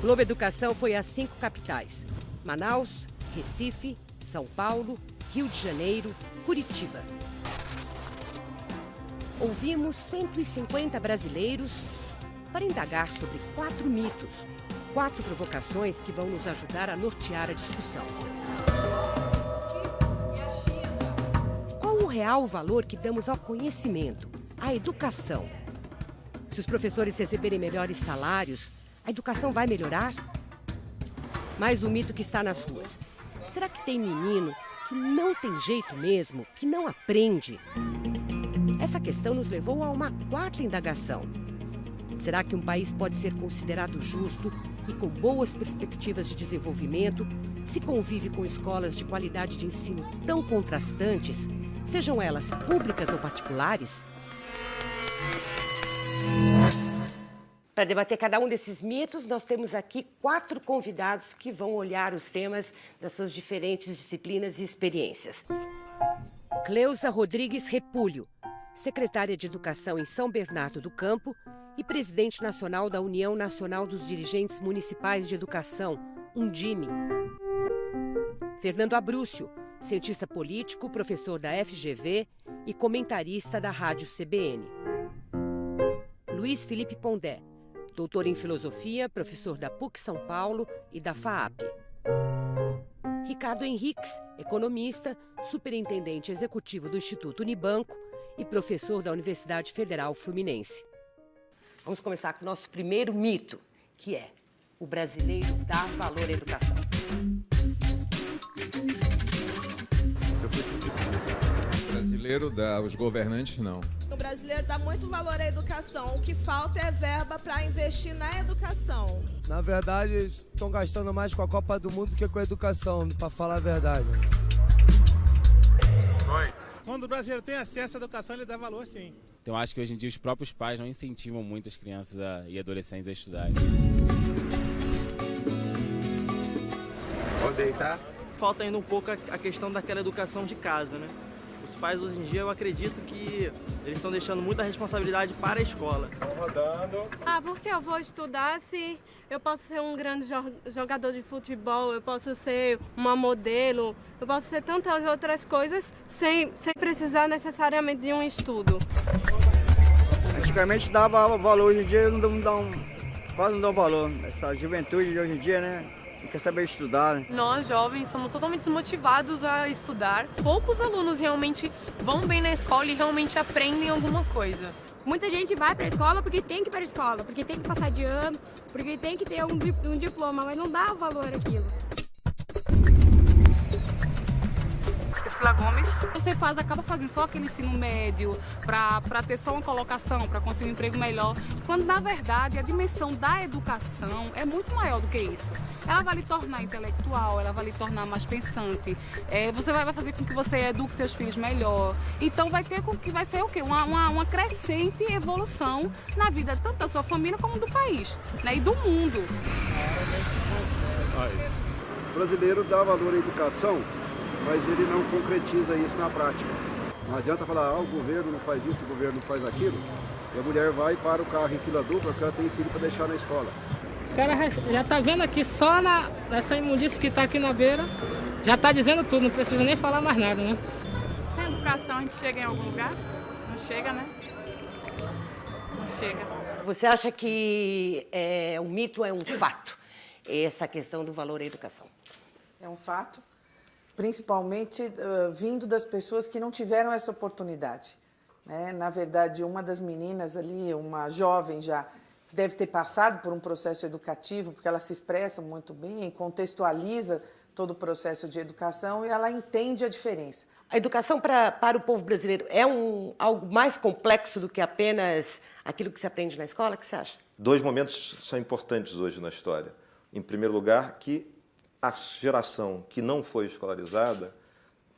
Globo Educação foi às 5 capitais: Manaus, Recife, São Paulo, Rio de Janeiro, Curitiba. Ouvimos 150 brasileiros para indagar sobre 4 mitos, 4 provocações que vão nos ajudar a nortear a discussão. Qual o real valor que damos ao conhecimento, à educação? Se os professores receberem melhores salários, a educação vai melhorar? Mais um mito que está nas ruas. Será que tem menino que não tem jeito mesmo, que não aprende? Essa questão nos levou a uma 4ª indagação. Será que um país pode ser considerado justo e com boas perspectivas de desenvolvimento se convive com escolas de qualidade de ensino tão contrastantes, sejam elas públicas ou particulares? Para debater cada um desses mitos, nós temos aqui 4 convidados que vão olhar os temas das suas diferentes disciplinas e experiências. Cleusa Rodrigues Repulho, secretária de Educação em São Bernardo do Campo e presidente nacional da União Nacional dos Dirigentes Municipais de Educação, UNDIME. Fernando Abrúcio, cientista político, professor da FGV e comentarista da Rádio CBN. Luiz Felipe Pondé, doutor em filosofia, professor da PUC São Paulo e da FAAP. Ricardo Henriques, economista, superintendente executivo do Instituto Unibanco e professor da Universidade Federal Fluminense. Vamos começar com o nosso primeiro mito, que é: o brasileiro dá valor à educação. O brasileiro dá, os governantes não. O brasileiro dá muito valor à educação. O que falta é verba para investir na educação. Na verdade, estão gastando mais com a Copa do Mundo do que com a educação, para falar a verdade. Oi. Quando o brasileiro tem acesso à educação, ele dá valor, sim. Então, acho que hoje em dia os próprios pais não incentivam muito as crianças e adolescentes a estudarem. Pode deitar? Falta ainda um pouco a questão daquela educação de casa, né? Os pais hoje em dia, eu acredito que eles estão deixando muita responsabilidade para a escola. Estão rodando. Porque eu vou estudar se eu posso ser um grande jogador de futebol, eu posso ser uma modelo, eu posso ser tantas outras coisas sem precisar necessariamente de um estudo. Antigamente dava valor, hoje em dia quase não dá valor. Essa juventude de hoje em dia, né? Não quer saber estudar, né? Nós, jovens, somos totalmente desmotivados a estudar. Poucos alunos realmente vão bem na escola e realmente aprendem alguma coisa. Muita gente vai para a escola porque tem que ir para a escola, porque tem que passar de ano, porque tem que ter um diploma, mas não dá valor àquilo. Gomes. Você acaba fazendo só aquele ensino médio para ter só uma colocação, para conseguir um emprego melhor, quando na verdade a dimensão da educação é muito maior do que isso. Ela vai lhe tornar intelectual, ela vai lhe tornar mais pensante, você vai fazer com que você eduque seus filhos melhor. Então vai ser o quê? Uma crescente evolução na vida tanto da sua família como do país, né? E do mundo. O brasileiro dá valor à educação, mas ele não concretiza isso na prática. Não adianta falar, o governo não faz isso, o governo não faz aquilo, e a mulher vai e para o carro em fila dupla porque ela tem filho para deixar na escola. O cara já tá vendo aqui, só nessa imundície que tá aqui na beira, já tá dizendo tudo, não precisa nem falar mais nada, né? Sem educação a gente chega em algum lugar? Não chega, né? Não chega. Você acha que um mito é um fato, essa questão do valor à educação? É um fato. Principalmente vindo das pessoas que não tiveram essa oportunidade, né? Na verdade, uma das meninas ali, uma jovem já, que deve ter passado por um processo educativo, porque ela se expressa muito bem, contextualiza todo o processo de educação e ela entende a diferença. A educação para o povo brasileiro é algo mais complexo do que apenas aquilo que se aprende na escola? O que você acha? 2 momentos são importantes hoje na história. Em primeiro lugar, que a geração que não foi escolarizada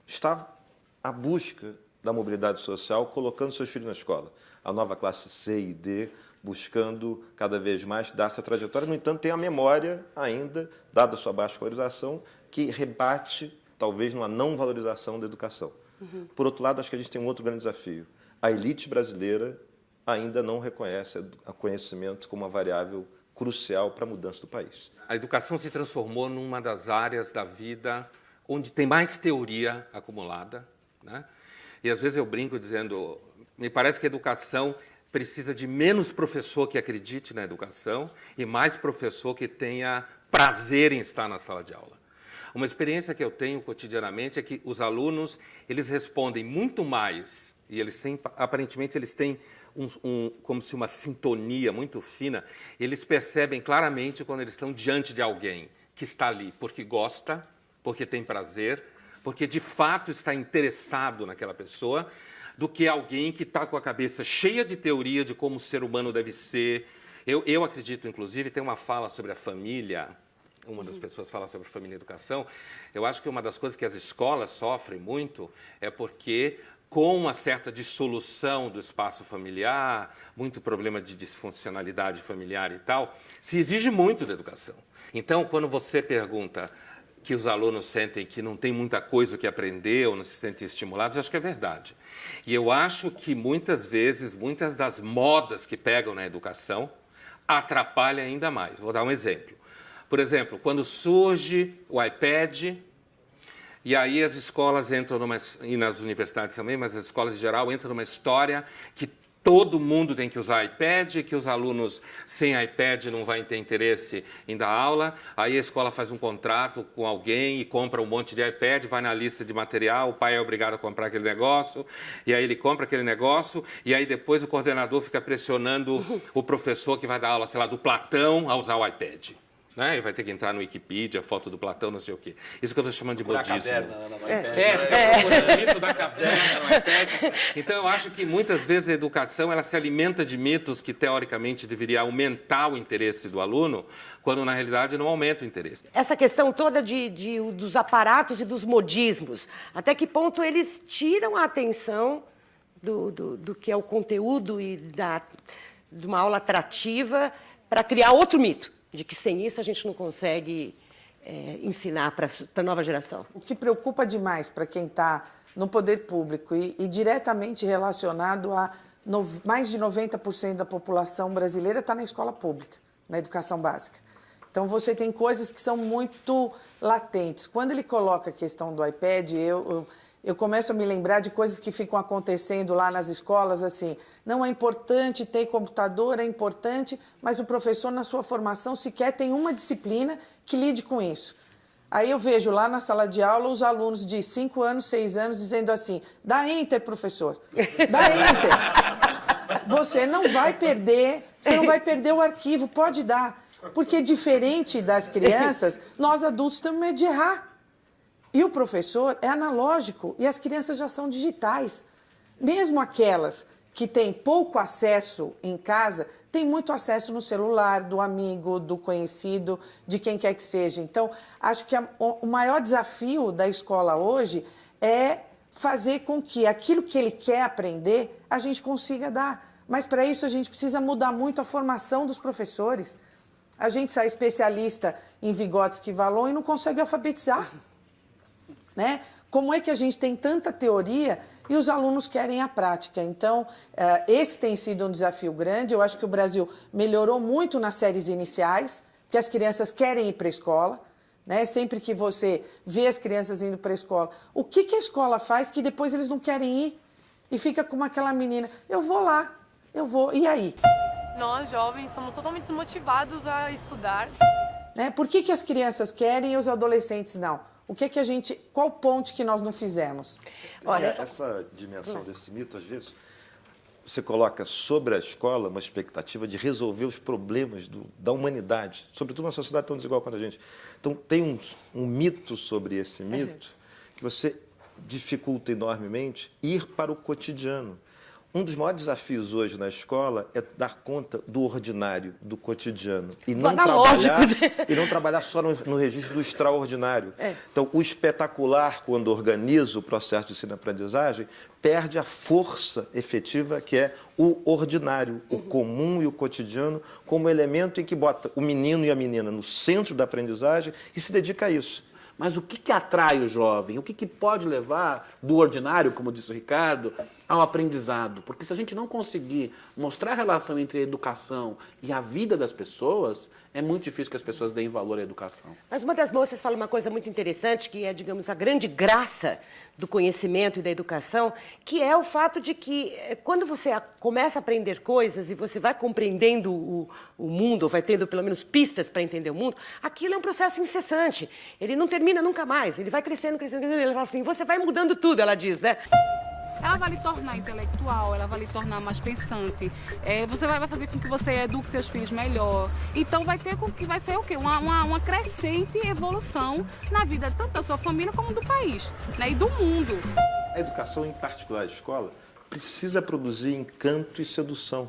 está à busca da mobilidade social, colocando seus filhos na escola. A nova classe C e D, buscando cada vez mais dar essa trajetória. No entanto, tem a memória ainda, dada a sua baixa escolarização, que rebate, talvez, numa não valorização da educação. Por outro lado, acho que a gente tem um outro grande desafio. A elite brasileira ainda não reconhece o conhecimento como uma variável crucial para a mudança do país. A educação se transformou numa das áreas da vida onde tem mais teoria acumulada, né? E às vezes eu brinco dizendo, me parece que a educação precisa de menos professor que acredite na educação e mais professor que tenha prazer em estar na sala de aula. Uma experiência que eu tenho cotidianamente é que os alunos, eles respondem muito mais, e aparentemente eles têm como se uma sintonia muito fina, eles percebem claramente quando eles estão diante de alguém que está ali porque gosta, porque tem prazer, porque de fato está interessado naquela pessoa, do que alguém que está com a cabeça cheia de teoria de como o ser humano deve ser. Eu acredito, inclusive, tem uma fala sobre a família, uma das pessoas fala sobre família e educação. Eu acho que uma das coisas que as escolas sofrem muito é porque, com uma certa dissolução do espaço familiar, muito problema de disfuncionalidade familiar e tal, se exige muito da educação. Então, quando você pergunta que os alunos sentem que não tem muita coisa que aprender ou não se sentem estimulados, eu acho que é verdade. E eu acho que muitas vezes, muitas das modas que pegam na educação atrapalham ainda mais. Vou dar um exemplo. Por exemplo, quando surge o iPad, e aí as escolas entram e nas universidades também, mas as escolas em geral entram numa história que todo mundo tem que usar iPad, que os alunos sem iPad não vão ter interesse em dar aula. Aí a escola faz um contrato com alguém e compra um monte de iPad, vai na lista de material, o pai é obrigado a comprar aquele negócio, e aí ele compra aquele negócio, e aí depois o coordenador fica pressionando o professor que vai dar aula, sei lá, do Platão a usar o iPad. Né? E vai ter que entrar no Wikipedia, foto do Platão, não sei o quê. Isso que eu estou chamando de modismo. Fica procurando o mito da caverna no iPad. Então, eu acho que muitas vezes a educação ela se alimenta de mitos que, teoricamente, deveria aumentar o interesse do aluno, quando, na realidade, não aumenta o interesse. Essa questão toda dos aparatos e dos modismos, até que ponto eles tiram a atenção do que é o conteúdo e de uma aula atrativa para criar outro mito, de que sem isso a gente não consegue ensinar para a nova geração. O que preocupa demais para quem está no poder público e diretamente relacionado a mais de 90% da população brasileira está na escola pública, na educação básica. Então, você tem coisas que são muito latentes. Quando ele coloca a questão do iPad, eu começo a me lembrar de coisas que ficam acontecendo lá nas escolas, assim, não é importante ter computador, é importante, mas o professor, na sua formação, sequer tem uma disciplina que lide com isso. Aí eu vejo lá na sala de aula os alunos de 5 anos, 6 anos, dizendo assim, dá enter, professor, dá enter. Você não vai perder o arquivo, pode dar. Porque, diferente das crianças, nós adultos temos medo de errar. E o professor é analógico e as crianças já são digitais. Mesmo aquelas que têm pouco acesso em casa, têm muito acesso no celular, do amigo, do conhecido, de quem quer que seja. Então, acho que o maior desafio da escola hoje é fazer com que aquilo que ele quer aprender, a gente consiga dar. Mas, para isso, a gente precisa mudar muito a formação dos professores. A gente sai especialista em Vygotsky e Vallon e não consegue alfabetizar. Né? Como é que a gente tem tanta teoria e os alunos querem a prática? Então, esse tem sido um desafio grande. Eu acho que o Brasil melhorou muito nas séries iniciais, porque as crianças querem ir para a escola. Né? Sempre que você vê as crianças indo para a escola, o que a escola faz que depois eles não querem ir? E fica como aquela menina, eu vou lá, eu vou, e aí? Nós, jovens, somos totalmente desmotivados a estudar. Né? Por que as crianças querem e os adolescentes não? Qual ponte que nós não fizemos? Olha, essa dimensão desse mito, às vezes, você coloca sobre a escola uma expectativa de resolver os problemas da humanidade, sobretudo uma sociedade tão desigual quanto a gente. Então, tem um mito sobre esse mito que você dificulta enormemente ir para o cotidiano. Um dos maiores desafios hoje na escola é dar conta do ordinário, do cotidiano. E não trabalhar só no registro do extraordinário. Então, o espetacular, quando organiza o processo de ensino-aprendizagem, perde a força efetiva que é o ordinário, o comum e o cotidiano, como elemento em que bota o menino e a menina no centro da aprendizagem e se dedica a isso. Mas o que atrai o jovem? O que pode levar do ordinário, como disse o Ricardo, ao aprendizado, porque se a gente não conseguir mostrar a relação entre a educação e a vida das pessoas, é muito difícil que as pessoas deem valor à educação. Mas uma das moças fala uma coisa muito interessante, que é, digamos, a grande graça do conhecimento e da educação, que é o fato de que quando você começa a aprender coisas e você vai compreendendo o mundo, ou vai tendo pelo menos pistas para entender o mundo, aquilo é um processo incessante. Ele não termina nunca mais, ele vai crescendo, crescendo, crescendo. Ela fala assim, você vai mudando tudo, ela diz, né? Ela vai lhe tornar intelectual, ela vai lhe tornar mais pensante. Você vai fazer com que você eduque seus filhos melhor. Então vai ser o quê? Uma crescente evolução na vida tanto da sua família como do país, né? E do mundo. A educação, em particular a escola, precisa produzir encanto e sedução.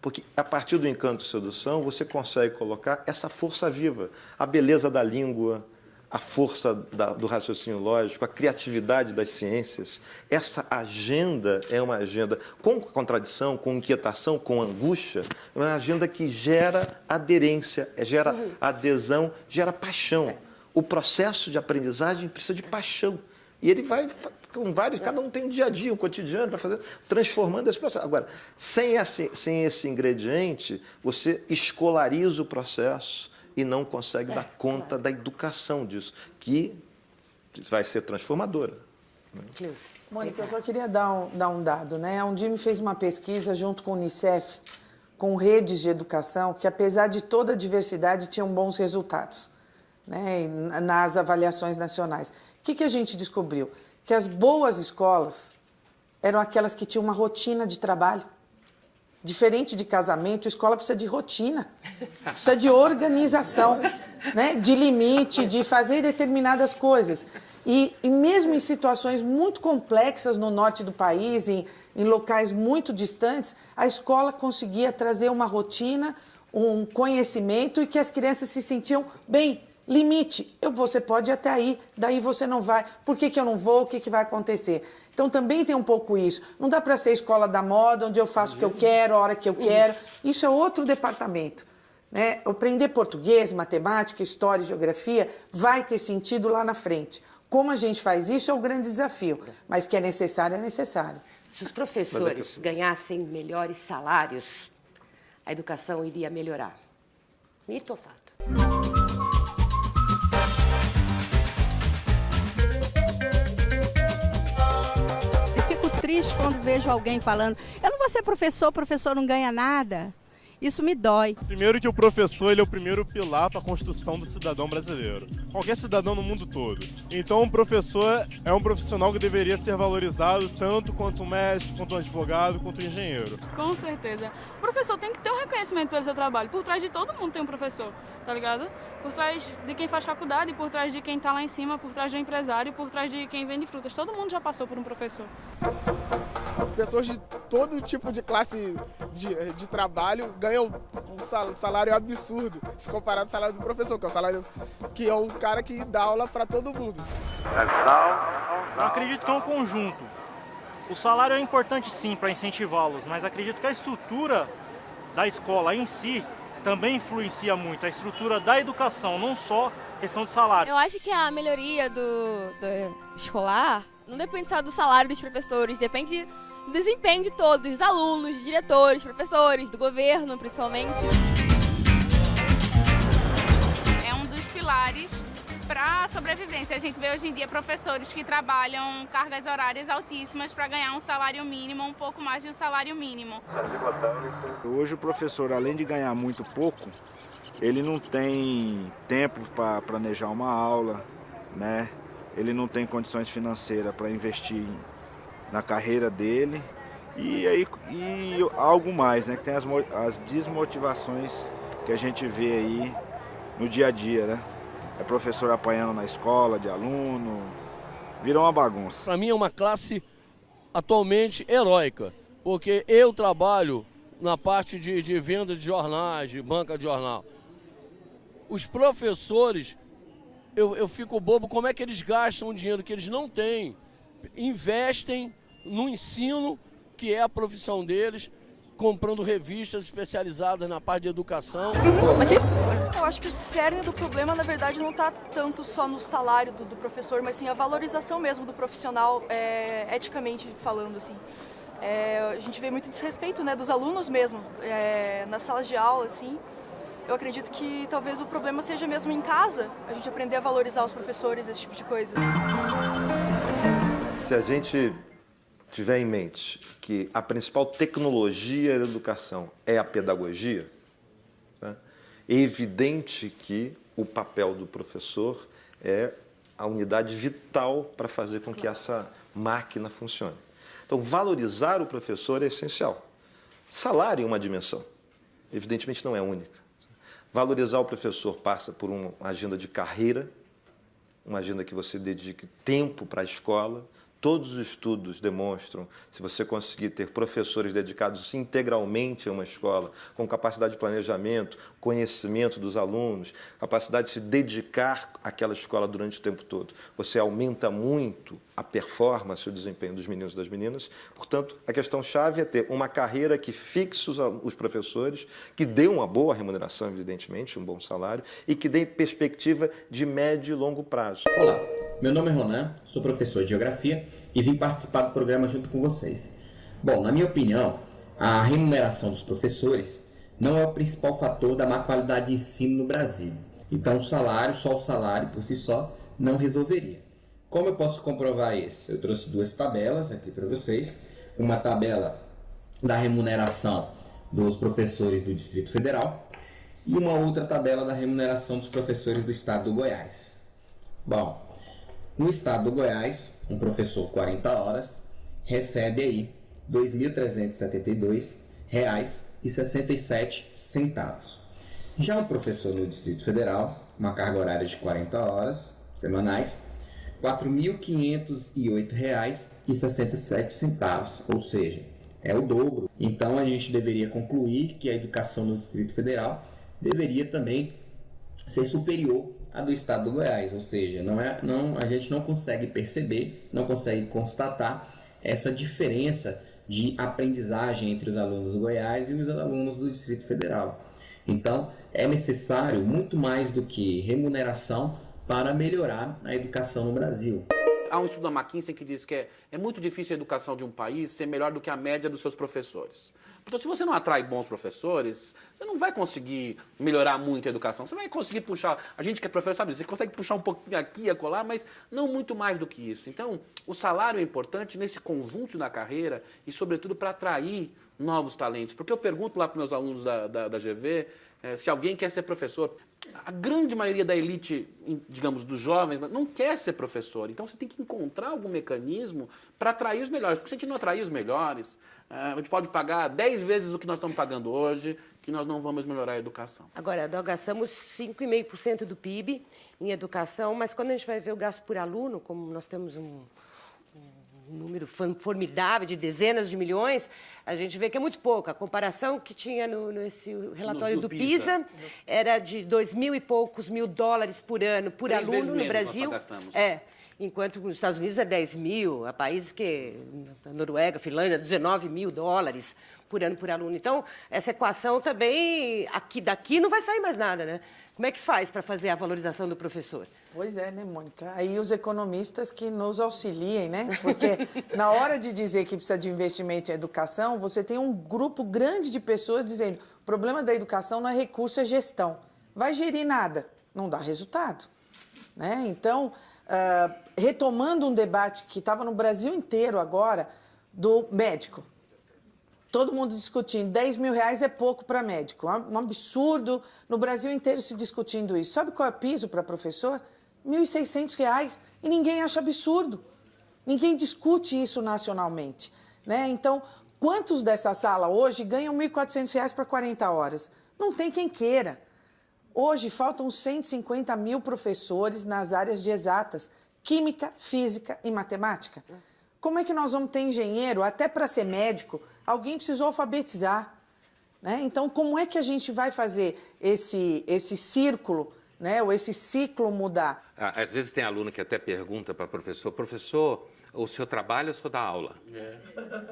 Porque a partir do encanto e sedução, você consegue colocar essa força viva, a beleza da língua, a força do raciocínio lógico, a criatividade das ciências. Essa agenda é uma agenda com contradição, com inquietação, com angústia, é uma agenda que gera aderência, gera adesão, gera paixão. O processo de aprendizagem precisa de paixão. E ele vai com vários, cada um tem um dia a dia, um cotidiano, vai fazer, transformando esse processo. Agora, sem esse ingrediente, você escolariza o processo e não consegue dar conta da educação disso, que vai ser transformadora. Mônica, eu só queria dar um dado, né? A Undime fez uma pesquisa junto com o Unicef, com redes de educação, que apesar de toda a diversidade, tinham bons resultados, né? Nas avaliações nacionais. O que a gente descobriu? Que as boas escolas eram aquelas que tinham uma rotina de trabalho. Diferente de casamento, a escola precisa de rotina, precisa de organização, né? De limite, de fazer determinadas coisas. E mesmo em situações muito complexas no norte do país, em locais muito distantes, a escola conseguia trazer uma rotina, um conhecimento e que as crianças se sentiam bem. Limite, você pode ir até aí, daí você não vai. Por que eu não vou? O que vai acontecer? Então também tem um pouco isso. Não dá para ser escola da moda, onde eu faço o que eu quero, a hora que eu quero. Isso é outro departamento, né? Aprender português, matemática, história e geografia vai ter sentido lá na frente. Como a gente faz isso é o grande desafio, mas que é necessário, é necessário. Se os professores ganhassem melhores salários, a educação iria melhorar. Mito ou fato? Triste quando vejo alguém falando, eu não vou ser professor, professor não ganha nada. Isso me dói. Primeiro que o professor ele é o primeiro pilar para a construção do cidadão brasileiro. Qualquer cidadão no mundo todo. Então o professor é um profissional que deveria ser valorizado tanto quanto o médico, quanto o advogado, quanto o engenheiro. Com certeza. O professor tem que ter um reconhecimento pelo seu trabalho. Por trás de todo mundo tem um professor, tá ligado? Por trás de quem faz faculdade, por trás de quem tá lá em cima, por trás do empresário, por trás de quem vende frutas. Todo mundo já passou por um professor. Pessoas de todo tipo de classe de trabalho ganham um salário absurdo, se comparado ao salário do professor, que é o salário que é o cara que dá aula para todo mundo. Eu acredito que é um conjunto. O salário é importante sim para incentivá-los, mas acredito que a estrutura da escola em si também influencia muito, a estrutura da educação, não só questão de salário. Eu acho que a melhoria do escolar não depende só do salário dos professores, depende do desempenho de todos, dos alunos, dos diretores, professores, do governo, principalmente. É um dos pilares para a sobrevivência. A gente vê hoje em dia professores que trabalham cargas horárias altíssimas para ganhar um salário mínimo, um pouco mais de um salário mínimo. Hoje o professor, além de ganhar muito pouco, ele não tem tempo para planejar uma aula, né? Ele não tem condições financeiras para investir na carreira dele e algo mais, né? Que tem as desmotivações que a gente vê aí no dia a dia, né? É professor apanhando na escola, de aluno, virou uma bagunça. Para mim é uma classe atualmente heróica, porque eu trabalho na parte de venda de jornais, de banca de jornal. Os professores, eu fico bobo como é que eles gastam o dinheiro que eles não têm, investem no ensino, que é a profissão deles, comprando revistas especializadas na parte de educação. Eu acho que o cerne do problema, na verdade, não está tanto só no salário do professor, mas sim a valorização mesmo do profissional, eticamente falando, assim. A gente vê muito desrespeito, né, dos alunos mesmo, nas salas de aula, assim. Eu acredito que talvez o problema seja mesmo em casa, a gente aprender a valorizar os professores, esse tipo de coisa. Se a gente tiver em mente que a principal tecnologia da educação é a pedagogia, né, é evidente que o papel do professor é a unidade vital para fazer com que essa máquina funcione. Então, valorizar o professor é essencial. Salário é uma dimensão, evidentemente não é única. Valorizar o professor passa por uma agenda de carreira, uma agenda que você dedique tempo para a escola. Todos os estudos demonstram, se você conseguir ter professores dedicados integralmente a uma escola, com capacidade de planejamento, conhecimento dos alunos, capacidade de se dedicar àquela escola durante o tempo todo, você aumenta muito a performance e o desempenho dos meninos e das meninas. Portanto, a questão-chave é ter uma carreira que fixe os professores, que dê uma boa remuneração, evidentemente, um bom salário, e que dê perspectiva de médio e longo prazo. Olá, meu nome é Ronan, sou professor de Geografia e vim participar do programa junto com vocês. Bom, na minha opinião, a remuneração dos professores não é o principal fator da má qualidade de ensino no Brasil. Então, só o salário por si só não resolveria. Como eu posso comprovar isso? Eu trouxe duas tabelas aqui para vocês. Uma tabela da remuneração dos professores do Distrito Federal e uma outra tabela da remuneração dos professores do Estado do Goiás. Bom, no Estado do Goiás, um professor 40 horas recebe aí R$ 2.372,67. Já um professor no Distrito Federal, uma carga horária de 40 horas semanais, R$ 4.508,67, ou seja, é o dobro. Então a gente deveria concluir que a educação no Distrito Federal deveria também ser superior à do Estado do Goiás, ou seja, a gente não consegue perceber, não consegue constatar essa diferença de aprendizagem entre os alunos do Goiás e os alunos do Distrito Federal. Então, é necessário muito mais do que remuneração para melhorar a educação no Brasil. Há um estudo da McKinsey que diz que é muito difícil a educação de um país ser melhor do que a média dos seus professores. Então, se você não atrai bons professores, você não vai conseguir melhorar muito a educação. Você vai conseguir puxar, a gente que é professor sabe, você consegue puxar um pouquinho aqui e acolá, mas não muito mais do que isso. Então, o salário é importante nesse conjunto da carreira e, sobretudo, para atrair novos talentos. Porque eu pergunto lá para meus alunos da GV, se alguém quer ser professor. A grande maioria da elite, digamos, dos jovens, não quer ser professor. Então, você tem que encontrar algum mecanismo para atrair os melhores. Porque se a gente não atrair os melhores, a gente pode pagar 10 vezes o que nós estamos pagando hoje, que nós não vamos melhorar a educação. Agora, nós gastamos 5,5% do PIB em educação, mas quando a gente vai ver o gasto por aluno, como nós temos um número formidável de dezenas de milhões, a gente vê que é muito pouco. A comparação que tinha nesse relatório do PISA era de $2.000 e poucos mil por ano por aluno no Brasil. Enquanto nos Estados Unidos é 10 mil, há países que, na Noruega, Finlândia, $19 mil por ano por aluno. Então, essa equação também, daqui não vai sair mais nada, né? Como é que faz para fazer a valorização do professor? Pois é, né, Mônica? Aí os economistas que nos auxiliem, né? Porque na hora de dizer que precisa de investimento em educação, você tem um grupo grande de pessoas dizendo o problema da educação não é recurso, é gestão. Vai gerir nada, não dá resultado, né? Então, retomando um debate que estava no Brasil inteiro agora, do médico. Todo mundo discutindo, R$10 mil é pouco para médico. Um absurdo, no Brasil inteiro se discutindo isso. Sabe qual é o piso para professor? R$1.600. E ninguém acha absurdo. Ninguém discute isso nacionalmente, né? Então, quantos dessa sala hoje ganham R$1.400 para 40 horas? Não tem quem queira. Hoje faltam 150 mil professores nas áreas de exatas, química, física e matemática. Como é que nós vamos ter engenheiro? Até para ser médico, alguém precisou alfabetizar, né? Então, como é que a gente vai fazer esse círculo, né? Ou esse ciclo mudar? Às vezes tem aluno que até pergunta para professor, o senhor trabalha ou o senhor dá aula?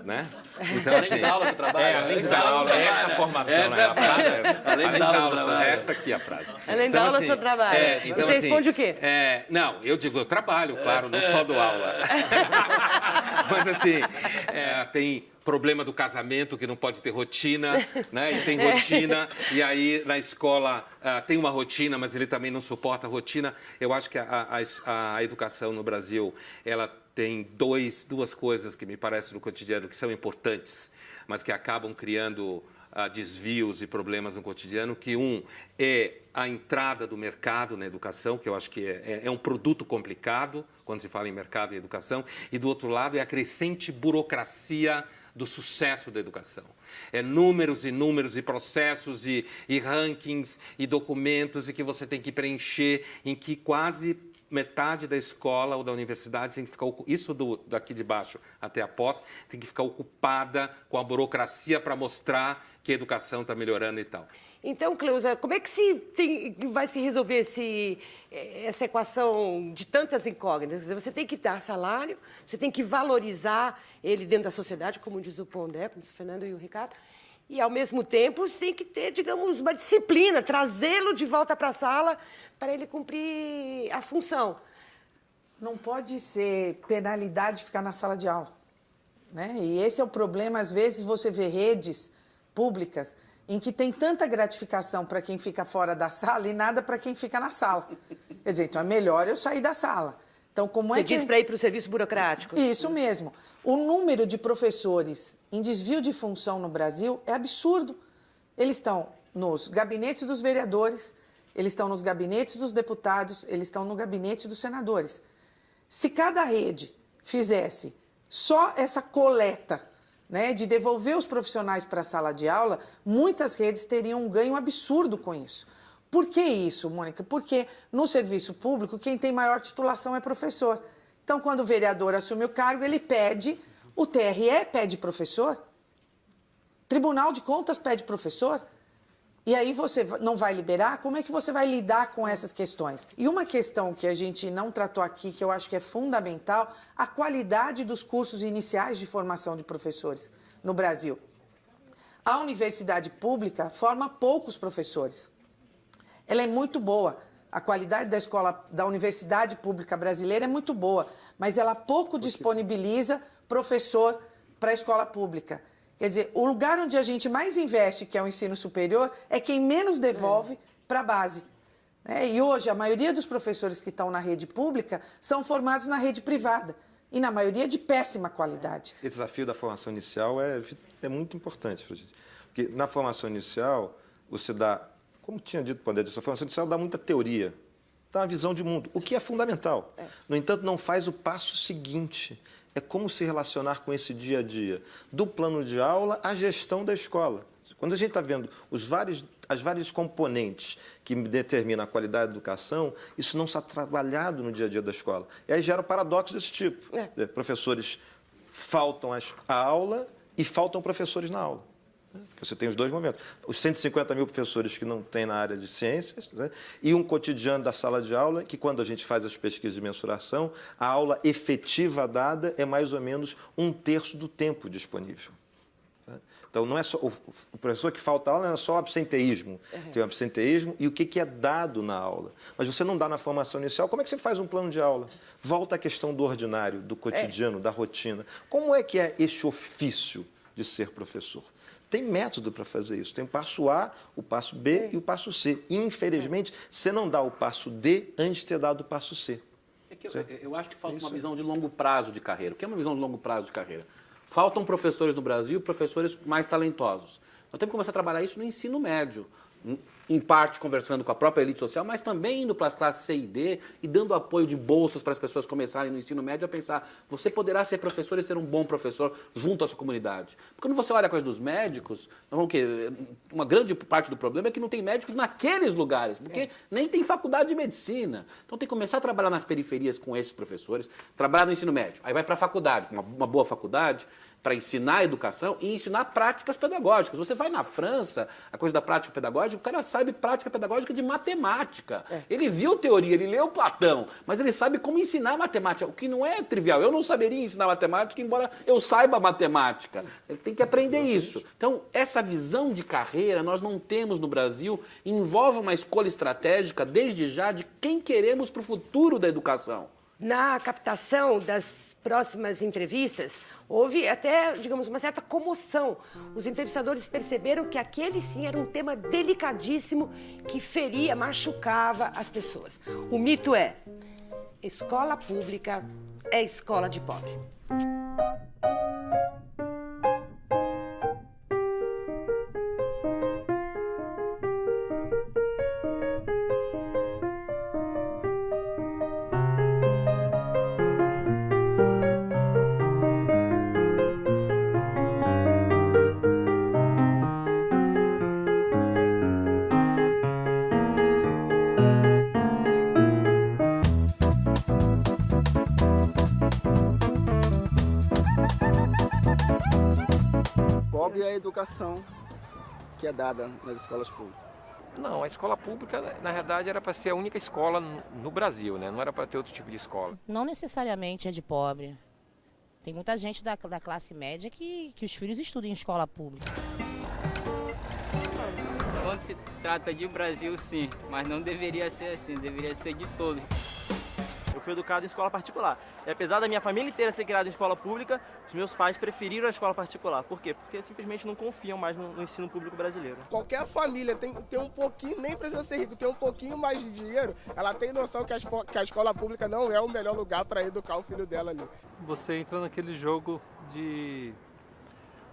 Né? Então, além da aula, você trabalha? Além da aula, essa formação. Essa é a frase. Além da aula, essa aqui é a frase. Além da aula, o senhor trabalha. Então, você responde o quê? Não, eu digo, eu trabalho, claro, não só dou aula. Mas assim, tem problema do casamento, que não pode ter rotina, né? E tem rotina, e aí na escola tem uma rotina, mas ele também não suporta a rotina. Eu acho que a educação no Brasil, ela tem duas coisas que me parecem no cotidiano que são importantes, mas que acabam criando desvios e problemas no cotidiano, que um é a entrada do mercado na educação, que eu acho que é um produto complicado, quando se fala em mercado e educação, e do outro lado é a crescente burocracia do sucesso da educação. É números e números e processos e rankings e documentos e que você tem que preencher, em que quase metade da escola ou da universidade tem que ficar, isso daqui de baixo até a pós, tem que ficar ocupada com a burocracia para mostrar que a educação está melhorando e tal. Então, Cleusa, como é que vai se resolver essa equação de tantas incógnitas? Quer dizer, você tem que dar salário, você tem que valorizar ele dentro da sociedade, como diz o Pondé, como diz o Fernando e o Ricardo, e, ao mesmo tempo, você tem que ter, digamos, uma disciplina, trazê-lo de volta para a sala para ele cumprir a função. Não pode ser penalidade ficar na sala de aula, né? E esse é o problema. Às vezes, você vê redes públicas em que tem tanta gratificação para quem fica fora da sala e nada para quem fica na sala. Quer dizer, então é melhor eu sair da sala. Então, como Você diz para ir para o serviço burocrático? Isso mesmo. O número de professores em desvio de função no Brasil é absurdo. Eles estão nos gabinetes dos vereadores, eles estão nos gabinetes dos deputados, eles estão no gabinete dos senadores. Se cada rede fizesse só essa coleta, né, de devolver os profissionais para a sala de aula, muitas redes teriam um ganho absurdo com isso. Por que isso, Mônica? Porque no serviço público, quem tem maior titulação é professor. Então, quando o vereador assume o cargo, ele pede, o TRE pede professor, Tribunal de Contas pede professor, e aí você não vai liberar? Como é que você vai lidar com essas questões? E uma questão que a gente não tratou aqui, que eu acho que é fundamental, a qualidade dos cursos iniciais de formação de professores no Brasil. A universidade pública forma poucos professores. Ela é muito boa. A qualidade da escola, da universidade pública brasileira é muito boa, mas ela pouco disponibiliza professor para a escola pública. Quer dizer, o lugar onde a gente mais investe, que é o ensino superior, é quem menos devolve para a base. E hoje, a maioria dos professores que estão na rede pública são formados na rede privada, e na maioria de péssima qualidade. Esse desafio da formação inicial é muito importante para a gente. Porque na formação inicial, você dá, como tinha dito o Pondé, a formação inicial dá muita teoria, dá uma visão de mundo, o que é fundamental. No entanto, não faz o passo seguinte. É como se relacionar com esse dia a dia, do plano de aula à gestão da escola. Quando a gente está vendo as vários componentes que determinam a qualidade da educação, isso não está trabalhado no dia a dia da escola. E aí gera paradoxos desse tipo. Professores faltam à aula e faltam professores na aula. Porque você tem os dois momentos. Os 150 mil professores que não têm na área de ciências, né? E um cotidiano da sala de aula, que quando a gente faz as pesquisas de mensuração, a aula efetiva dada é mais ou menos 1/3 do tempo disponível. Tá? Então, não é só o professor que falta aula, não é só o absenteísmo. Tem o absenteísmo e o que é dado na aula. Mas você não dá na formação inicial. Como é que você faz um plano de aula? Volta à questão do ordinário, do cotidiano, da rotina. Como é que é este ofício de ser professor? Tem método para fazer isso. Tem o passo A, o passo B e o passo C. E, infelizmente, você não dá o passo D antes de ter dado o passo C. Eu acho que falta uma visão de longo prazo de carreira. O que é uma visão de longo prazo de carreira? Faltam professores no Brasil, professores mais talentosos. Nós temos que começar a trabalhar isso no ensino médio. Em parte conversando com a própria elite social, mas também indo para as classes C e D e dando apoio de bolsas para as pessoas começarem no ensino médio a pensar, você poderá ser professor e ser um bom professor junto à sua comunidade. Porque quando você olha a coisa dos médicos, uma grande parte do problema é que não tem médicos naqueles lugares, porque nem tem faculdade de medicina. Então tem que começar a trabalhar nas periferias com esses professores, trabalhar no ensino médio. Aí vai para a faculdade, uma boa faculdade, para ensinar a educação e ensinar práticas pedagógicas. Você vai na França, a coisa da prática pedagógica, o cara sabe prática pedagógica de matemática. Ele viu teoria, ele leu Platão, mas ele sabe como ensinar matemática, o que não é trivial. Eu não saberia ensinar matemática, embora eu saiba matemática. Ele tem que aprender isso. Então, essa visão de carreira nós não temos no Brasil, envolve uma escolha estratégica, desde já, de quem queremos para o futuro da educação. Na captação das próximas entrevistas, houve até, digamos, uma certa comoção. Os entrevistadores perceberam que aquele, sim, era um tema delicadíssimo que feria, machucava as pessoas. O mito é: escola pública é escola de pobre. Pobre é a educação que é dada nas escolas públicas. Não, a escola pública, na verdade, era para ser a única escola no Brasil, né? Não era para ter outro tipo de escola. Não necessariamente é de pobre. Tem muita gente da classe média que os filhos estudam em escola pública. Quando se trata de Brasil, sim, mas não deveria ser assim, deveria ser de todos. Eu fui educado em escola particular. E apesar da minha família inteira ser criada em escola pública, os meus pais preferiram a escola particular. Por quê? Porque simplesmente não confiam mais no ensino público brasileiro. Qualquer família tem um pouquinho, nem precisa ser rico, tem um pouquinho mais de dinheiro, ela tem noção que a escola pública não é o melhor lugar para educar o filho dela ali. Você entra naquele jogo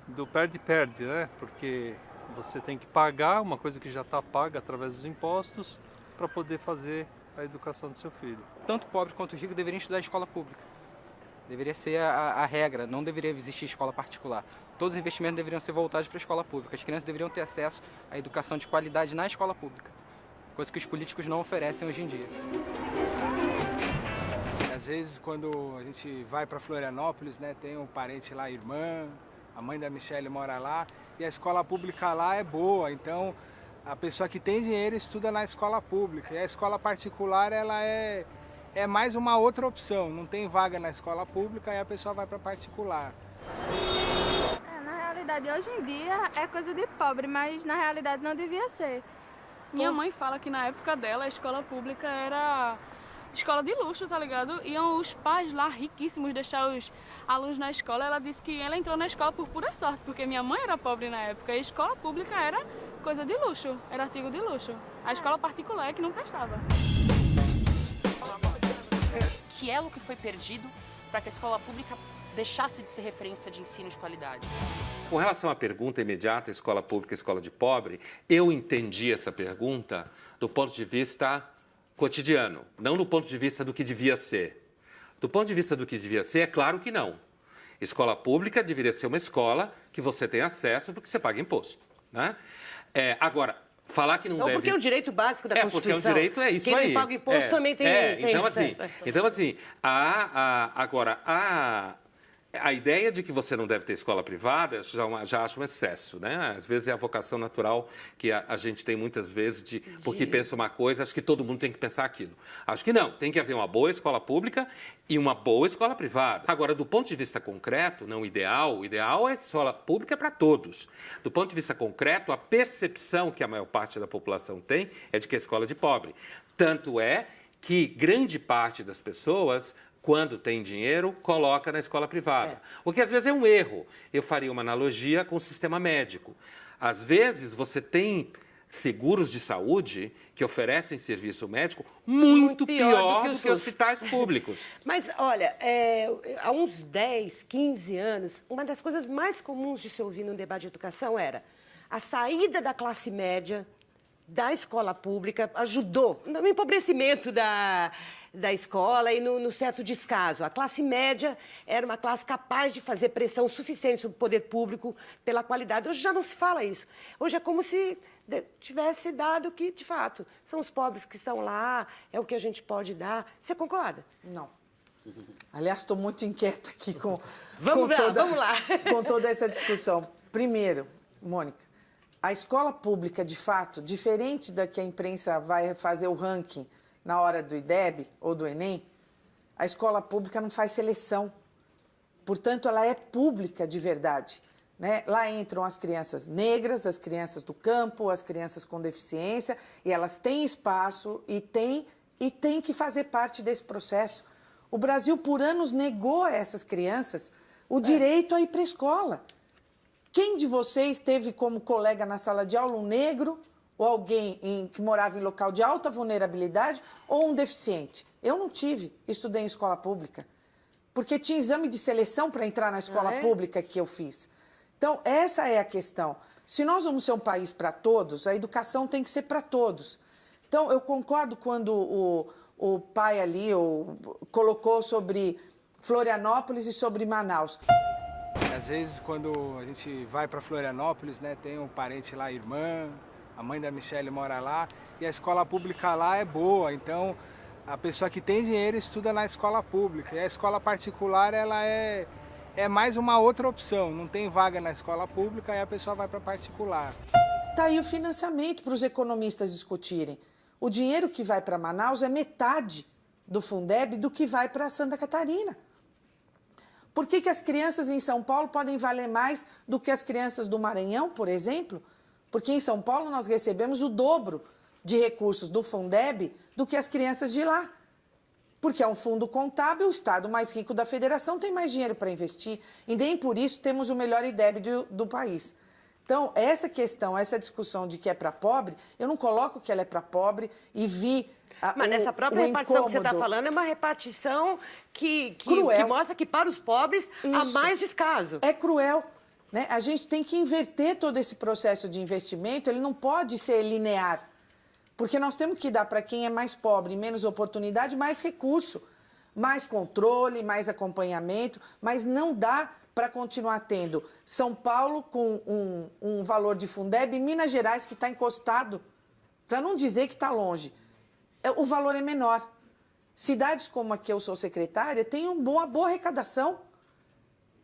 do perde-perde, né? Porque você tem que pagar uma coisa que já está paga através dos impostos para poder fazer a educação do seu filho. Tanto pobre quanto rico deveriam estudar em escola pública. Deveria ser a regra, não deveria existir escola particular. Todos os investimentos deveriam ser voltados para a escola pública. As crianças deveriam ter acesso à educação de qualidade na escola pública, coisa que os políticos não oferecem hoje em dia. Às vezes, quando a gente vai para Florianópolis, né, tem um parente lá, irmã, a mãe da Michelle mora lá, e a escola pública lá é boa, então a pessoa que tem dinheiro estuda na escola pública, e a escola particular ela é mais uma outra opção, não tem vaga na escola pública e a pessoa vai para particular. Na realidade, hoje em dia é coisa de pobre, mas na realidade não devia ser. Minha mãe fala que na época dela a escola pública era escola de luxo, tá ligado? Iam os pais lá riquíssimos deixar os alunos na escola. Ela disse que ela entrou na escola por pura sorte, porque minha mãe era pobre na época e a escola pública era coisa de luxo, era artigo de luxo. A escola particular é que não prestava. Que elo que foi perdido para que a escola pública deixasse de ser referência de ensino de qualidade? Com relação à pergunta imediata, escola pública, escola de pobre, eu entendi essa pergunta do ponto de vista cotidiano, não do ponto de vista do que devia ser. Do ponto de vista do que devia ser, é claro que não. Escola pública deveria ser uma escola que você tem acesso porque você paga imposto, né? Agora, falar que não deve... Porque é um direito básico da Constituição. Porque é um direito, é isso aí. Quem não paga imposto também tem Então, assim, agora, a ideia de que você não deve ter escola privada, eu já acho um excesso, né? Às vezes é a vocação natural que a gente tem muitas vezes porque pensa uma coisa, acho que todo mundo tem que pensar aquilo. Acho que não, tem que haver uma boa escola pública e uma boa escola privada. Agora, do ponto de vista concreto, não ideal, o ideal é que a escola pública é para todos. Do ponto de vista concreto, a percepção que a maior parte da população tem é de que a escola é de pobre. Tanto é que grande parte das pessoas, quando tem dinheiro, coloca na escola privada. O que às vezes é um erro. Eu faria uma analogia com o sistema médico. Às vezes você tem seguros de saúde que oferecem serviço médico muito pior do que hospitais públicos. Mas, olha, há uns 10, 15 anos, uma das coisas mais comuns de se ouvir no debate de educação era a saída da classe média da escola pública ajudou no empobrecimento da escola e no certo descaso. A classe média era uma classe capaz de fazer pressão suficiente sobre o poder público pela qualidade. Hoje já não se fala isso. Hoje é como se tivesse dado que, de fato, são os pobres que estão lá, é o que a gente pode dar. Você concorda? Não. Aliás, estou muito inquieta aqui com toda essa discussão. Primeiro, Mônica, a escola pública, de fato, diferente da que a imprensa vai fazer o ranking na hora do IDEB ou do Enem, a escola pública não faz seleção. Portanto, ela é pública de verdade, né? Lá entram as crianças negras, as crianças do campo, as crianças com deficiência, e elas têm espaço e têm que fazer parte desse processo. O Brasil, por anos, negou a essas crianças o direito a ir para a escola. Quem de vocês teve como colega na sala de aula um negro ou alguém que morava em local de alta vulnerabilidade ou um deficiente? Eu não tive, estudei em escola pública, porque tinha exame de seleção para entrar na escola pública que eu fiz. Então, essa é a questão. Se nós vamos ser um país para todos, a educação tem que ser para todos. Então, eu concordo quando o pai ali colocou sobre Florianópolis e sobre Manaus. Às vezes, quando a gente vai para Florianópolis, né, tem um parente lá, irmã, a mãe da Michelle mora lá, e a escola pública lá é boa, então a pessoa que tem dinheiro estuda na escola pública, e a escola particular ela é mais uma outra opção, não tem vaga na escola pública, e a pessoa vai para particular. Está aí o financiamento para os economistas discutirem. O dinheiro que vai para Manaus é metade do Fundeb do que vai para Santa Catarina. Por que as crianças em São Paulo podem valer mais do que as crianças do Maranhão, por exemplo? Porque em São Paulo nós recebemos o dobro de recursos do Fundeb do que as crianças de lá. Porque é um fundo contábil, o estado mais rico da federação tem mais dinheiro para investir e nem por isso temos o melhor IDEB do país. Então, essa questão, essa discussão de que é para pobre, eu não coloco que ela é para pobre e vi... Mas nessa própria repartição que você está falando, é uma repartição que mostra que para os pobres há mais descaso. É cruel. Né? A gente tem que inverter todo esse processo de investimento, ele não pode ser linear. Porque nós temos que dar para quem é mais pobre, menos oportunidade, mais recurso, mais controle, mais acompanhamento, mas não dá para continuar tendo São Paulo com um valor de Fundeb e Minas Gerais que está encostado, para não dizer que está longe. O valor é menor. Cidades como a que eu sou secretária têm uma boa arrecadação.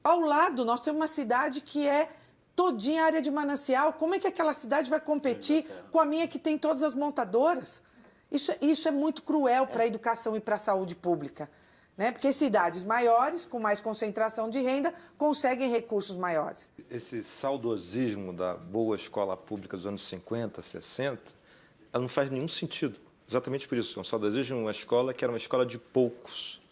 Ao lado, nós temos uma cidade que é todinha área de manancial. Como é que aquela cidade vai competir com a minha que tem todas as montadoras? Isso é muito cruel para a educação e para a saúde pública. Né? Porque cidades maiores, com mais concentração de renda, conseguem recursos maiores. Esse saudosismo da boa escola pública dos anos 50, 60, ela não faz nenhum sentido. Exatamente por isso. É um saudosismo de uma escola que era uma escola de poucos.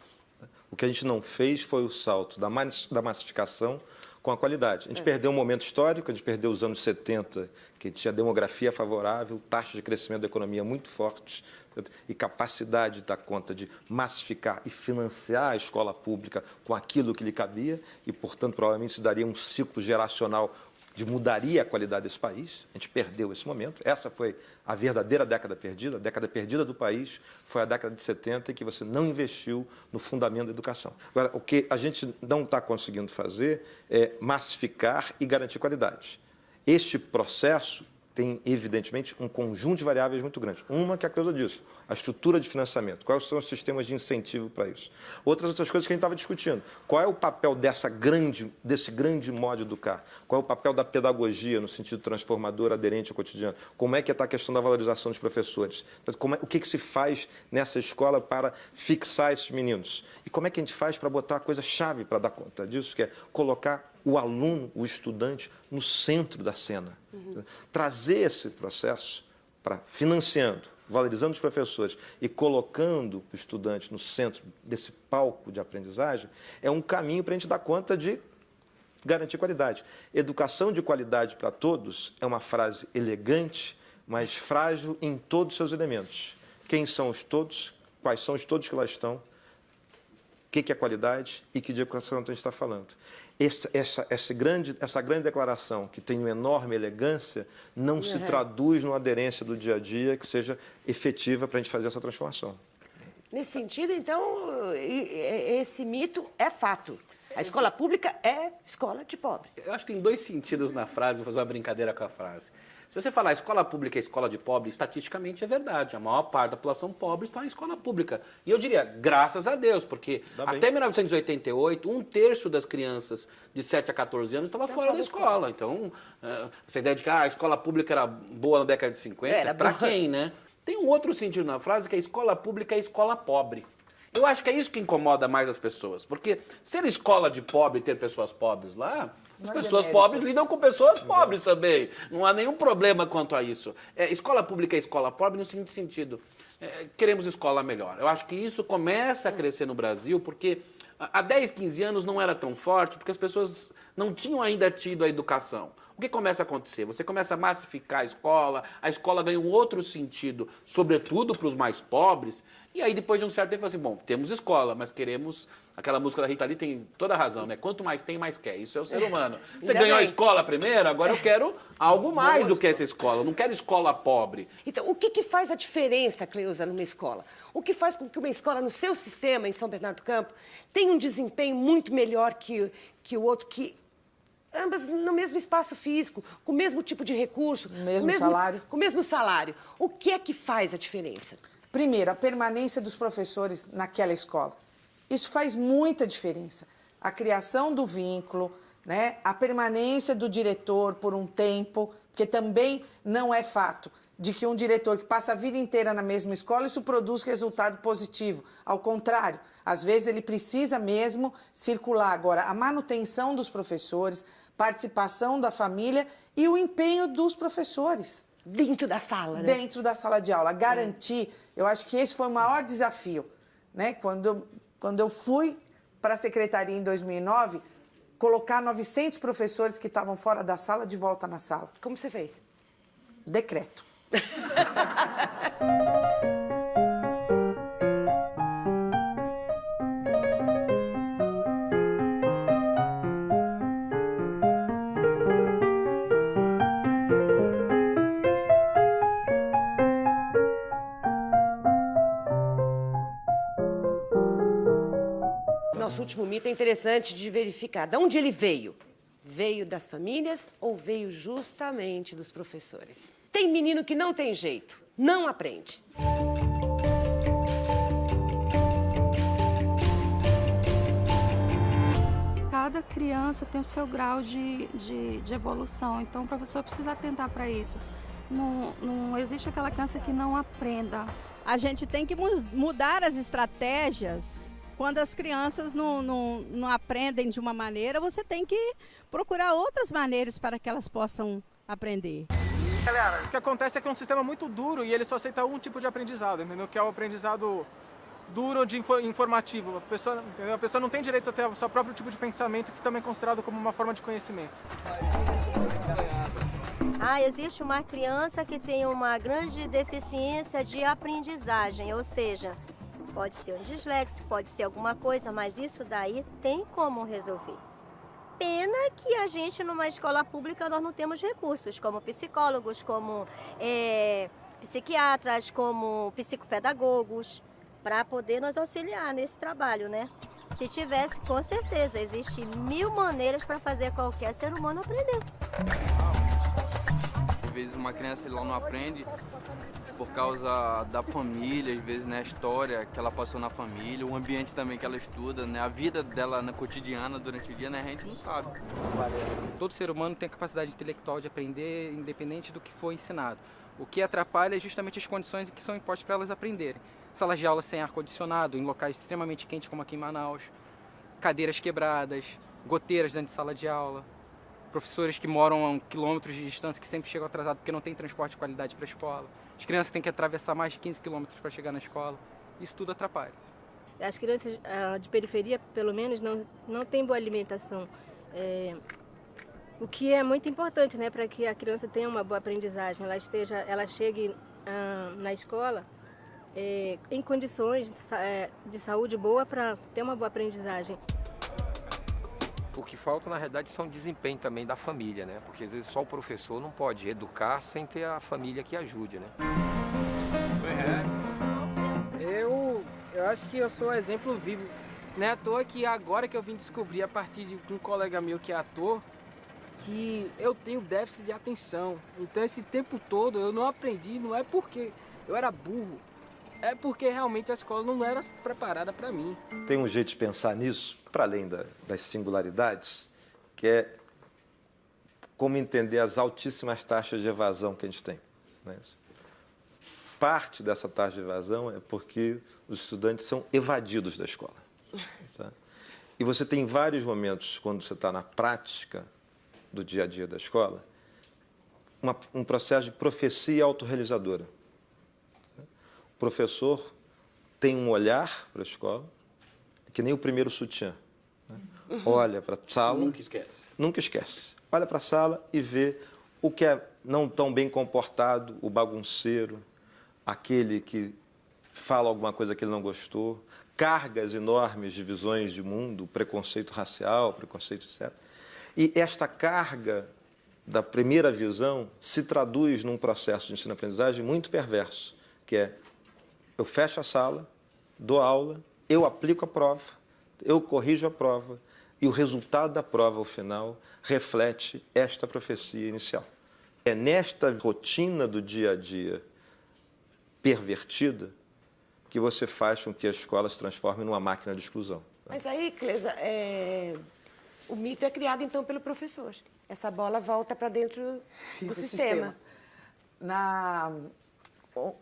O que a gente não fez foi o salto da massificação com a qualidade. A gente perdeu um momento histórico, a gente perdeu os anos 70, que tinha demografia favorável, taxas de crescimento da economia muito fortes e capacidade de dar conta de massificar e financiar a escola pública com aquilo que lhe cabia e, portanto, provavelmente isso daria um ciclo geracional de mudaria a qualidade desse país. A gente perdeu esse momento. Essa foi a verdadeira década perdida. A década perdida do país foi a década de 70 em que você não investiu no fundamento da educação. Agora, o que a gente não está conseguindo fazer é massificar e garantir qualidade. Este processo tem, evidentemente, um conjunto de variáveis muito grande. Uma que é a causa disso, a estrutura de financiamento. Quais são os sistemas de incentivo para isso? Outras coisas que a gente estava discutindo. Qual é o papel desse grande modo de educar? Qual é o papel da pedagogia no sentido transformador, aderente ao cotidiano? Como é que está a questão da valorização dos professores? O que se faz nessa escola para fixar esses meninos? E como é que a gente faz para botar a coisa-chave para dar conta disso, que é colocar o aluno, o estudante, no centro da cena. Trazer esse processo para financiando, valorizando os professores e colocando o estudante no centro desse palco de aprendizagem é um caminho para a gente dar conta de garantir qualidade. Educação de qualidade para todos é uma frase elegante, mas frágil em todos os seus elementos. Quem são os todos? Quais são os todos que lá estão? O que é qualidade e que de educação a gente está falando? Essa grande declaração, que tem uma enorme elegância, não se traduz numa aderência do dia a dia que seja efetiva para a gente fazer essa transformação. Nesse sentido, então, esse mito é fato. A escola pública é escola de pobre. Eu acho que tem dois sentidos na frase, vou fazer uma brincadeira com a frase. Se você falar escola pública é escola de pobre, estatisticamente é verdade. A maior parte da população pobre está em escola pública. E eu diria, graças a Deus, porque até 1988, 1/3 das crianças de 7 a 14 anos estava fora da escola. Então, essa ideia de que a escola pública era boa na década de 50, para quem, né? Tem um outro sentido na frase, que a escola pública é escola pobre. Eu acho que é isso que incomoda mais as pessoas. Porque ser escola de pobre e ter pessoas pobres lá, as pessoas pobres lidam com pessoas pobres também. Não há nenhum problema quanto a isso. Escola pública é escola pobre no seguinte sentido. Queremos escola melhor. Eu acho que isso começa a crescer no Brasil porque há 10, 15 anos não era tão forte porque as pessoas não tinham ainda tido a educação. O que começa a acontecer? Você começa a massificar a escola ganha um outro sentido, sobretudo para os mais pobres, e aí depois de um certo tempo, assim, bom, temos escola, mas queremos... Aquela música da Rita Lee tem toda a razão, né? Quanto mais tem, mais quer. Isso é o ser humano. Você ganhou a escola primeiro, agora eu quero algo mais do que essa escola. Eu não quero escola pobre. Então, o que faz a diferença, Cleusa, numa escola? O que faz com que uma escola, no seu sistema, em São Bernardo do Campo, tenha um desempenho muito melhor que o outro, que... ambas no mesmo espaço físico, com o mesmo tipo de recurso. Salário. Com o mesmo salário. O que é que faz a diferença? Primeiro, a permanência dos professores naquela escola. Isso faz muita diferença. A criação do vínculo, né? A permanência do diretor por um tempo, porque também não é fato de que um diretor que passa a vida inteira na mesma escola, isso produz resultado positivo. Ao contrário, às vezes ele precisa mesmo circular. Agora, a manutenção dos professores, participação da família e o empenho dos professores. Dentro da sala, né? Dentro da sala de aula. Garantir, eu acho que esse foi o maior desafio, né? Quando eu fui para a secretaria em 2009, colocar 900 professores que estavam fora da sala de volta na sala. Como você fez? Decreto. Nosso último mito é interessante de verificar. De onde ele veio? Veio das famílias ou veio justamente dos professores? Tem menino que não tem jeito, não aprende. Cada criança tem o seu grau de evolução, então o professor precisa atentar para isso. Não existe aquela criança que não aprenda. A gente tem que mudar as estratégias. Quando as crianças não aprendem de uma maneira, você tem que procurar outras maneiras para que elas possam aprender. Galera, o que acontece é que é um sistema muito duro e ele só aceita um tipo de aprendizado, entendeu? Que é o aprendizado duro de informativo. A pessoa não tem direito a ter o seu próprio tipo de pensamento, que também é considerado como uma forma de conhecimento. Existe uma criança que tem uma grande deficiência de aprendizagem, ou seja, pode ser um disléxico, pode ser alguma coisa, mas isso daí tem como resolver. Pena que a gente, numa escola pública, nós não temos recursos, como psicólogos, como psiquiatras, como psicopedagogos, para poder nos auxiliar nesse trabalho, né? Se tivesse, com certeza, existem 1000 maneiras para fazer qualquer ser humano aprender. Às vezes uma criança ela não aprende por causa da família, às vezes, né, a história que ela passou na família, o ambiente também que ela estuda, né, a vida dela na cotidiana, durante o dia, né, a gente não sabe. Todo ser humano tem a capacidade intelectual de aprender, independente do que for ensinado. O que atrapalha é justamente as condições que são impostas para elas aprenderem. Salas de aula sem ar-condicionado, em locais extremamente quentes como aqui em Manaus, cadeiras quebradas, goteiras dentro de sala de aula, professores que moram a quilômetros de distância que sempre chegam atrasados porque não tem transporte de qualidade para a escola. As crianças têm que atravessar mais de 15 quilômetros para chegar na escola. Isso tudo atrapalha. As crianças de periferia, pelo menos, não têm boa alimentação. O que é muito importante, né, para que a criança tenha uma boa aprendizagem. Ela chegue na escola em condições de saúde boa para ter uma boa aprendizagem. O que falta, na realidade, são desempenho também da família, né? Porque às vezes só o professor não pode educar sem ter a família que ajude, né? Eu acho que eu sou exemplo vivo. Não é à toa que agora que eu vim descobrir, a partir de um colega meu que é ator, que eu tenho déficit de atenção. Então esse tempo todo eu não aprendi, não é porque eu era burro, é porque realmente a escola não era preparada para mim. Tem um jeito de pensar nisso, para além das singularidades, que é como entender as altíssimas taxas de evasão que a gente tem. Né? parte dessa taxa de evasão é porque os estudantes são evadidos da escola. Tá? E você tem vários momentos, quando você está na prática do dia a dia da escola, um processo de profecia autorrealizadora. O professor tem um olhar para a escola, que nem o primeiro sutiã. Né? Olha para a sala... Nunca esquece. Nunca esquece. Olha para a sala e vê o que é não tão bem comportado, o bagunceiro, aquele que fala alguma coisa que ele não gostou, cargas enormes de visões de mundo, preconceito racial, preconceito etc. E esta carga da primeira visão se traduz num processo de ensino-aprendizagem muito perverso, que é: eu fecho a sala, dou aula, eu aplico a prova, eu corrijo a prova, e o resultado da prova, ao final, reflete esta profecia inicial. É nesta rotina do dia a dia pervertida que você faz com que a escola se transforme numa máquina de exclusão. Mas aí, Cleusa, o mito é criado, então, pelo professor. Essa bola volta para dentro do sistema.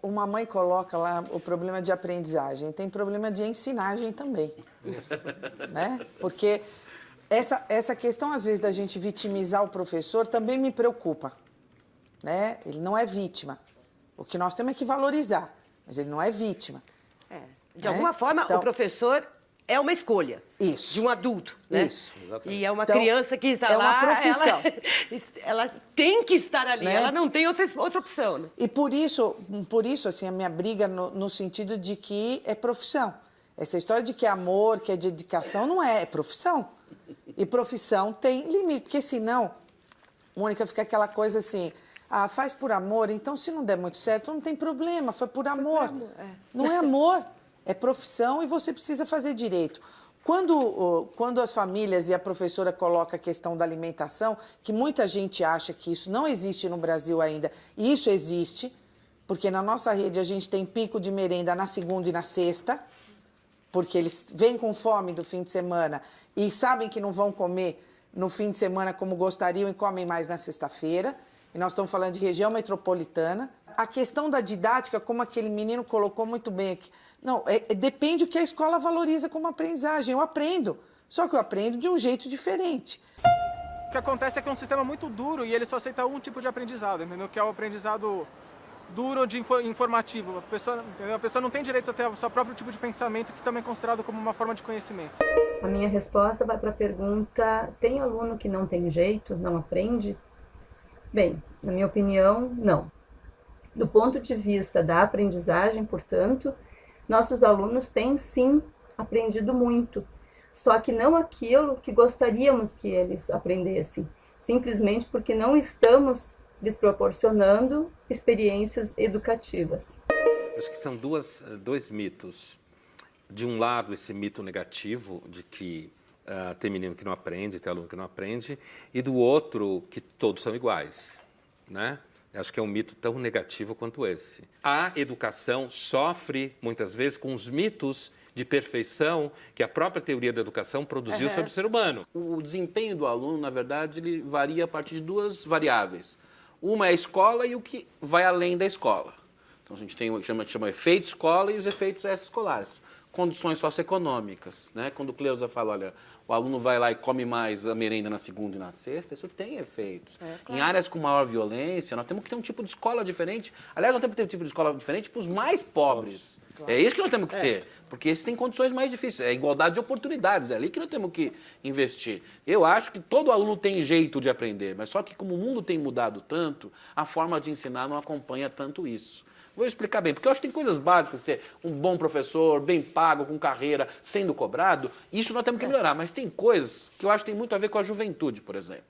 Uma mãe coloca lá o problema de aprendizagem, tem problema de ensinagem também. Né? Porque essa questão, às vezes, da gente vitimizar o professor também me preocupa. Né? Ele não é vítima. O que nós temos é que valorizar, mas ele não é vítima. De alguma forma, então, o professor é uma escolha de um adulto. Né? Isso. Exatamente. E é uma criança que está lá, uma profissão. Ela tem que estar ali, né? Ela não tem outra opção. Né? E por isso assim, a minha briga no sentido de que é profissão. Essa história de que é amor, que é dedicação, não é profissão. E profissão tem limite, porque senão, Mônica, fica aquela coisa assim... faz por amor, então se não der muito certo, não tem problema, foi por amor. Não é amor, é profissão e você precisa fazer direito. Quando as famílias e a professora colocam a questão da alimentação, que muita gente acha que isso não existe no Brasil ainda, e isso existe, porque na nossa rede a gente tem pico de merenda na segunda e na sexta, porque eles vêm com fome do fim de semana e sabem que não vão comer no fim de semana como gostariam e comem mais na sexta-feira. E nós estamos falando de região metropolitana. A questão da didática, como aquele menino colocou muito bem aqui, depende do que a escola valoriza como aprendizagem. Eu aprendo, só que eu aprendo de um jeito diferente. O que acontece é que é um sistema muito duro e ele só aceita um tipo de aprendizado, entendeu? Que é o aprendizado duro de informativo. A pessoa não tem direito a ter o seu próprio tipo de pensamento, que também é considerado como uma forma de conhecimento. A minha resposta vai para a pergunta: tem aluno que não tem jeito, não aprende? Bem, na minha opinião, não. Do ponto de vista da aprendizagem, portanto, nossos alunos têm sim aprendido muito, só que não aquilo que gostaríamos que eles aprendessem, simplesmente porque não estamos lhes proporcionando experiências educativas. Acho que são dois mitos. De um lado, esse mito negativo de que tem menino que não aprende, tem aluno que não aprende, e do outro, que todos são iguais, né? Acho que é um mito tão negativo quanto esse. A educação sofre, muitas vezes, com os mitos de perfeição que a própria teoria da educação produziu sobre o ser humano. O desempenho do aluno, na verdade, ele varia a partir de duas variáveis. Uma é a escola e o que vai além da escola. Então, a gente tem o que chama efeito escola e os efeitos extraescolares. Condições socioeconômicas, né? Quando o Cleusa fala, olha, o aluno vai lá e come mais a merenda na segunda e na sexta, isso tem efeitos. Claro. Em áreas com maior violência, nós temos que ter um tipo de escola diferente. Aliás, nós temos que ter um tipo de escola diferente para os mais pobres. Claro. É isso que nós temos que ter, porque esses têm condições mais difíceis. É igualdade de oportunidades, é ali que nós temos que investir. Eu acho que todo aluno tem jeito de aprender, mas só que como o mundo tem mudado tanto, a forma de ensinar não acompanha tanto isso. Vou explicar bem, porque eu acho que tem coisas básicas, ser um bom professor, bem pago, com carreira, sendo cobrado, isso nós temos que melhorar. Mas tem coisas que eu acho que tem muito a ver com a juventude, por exemplo.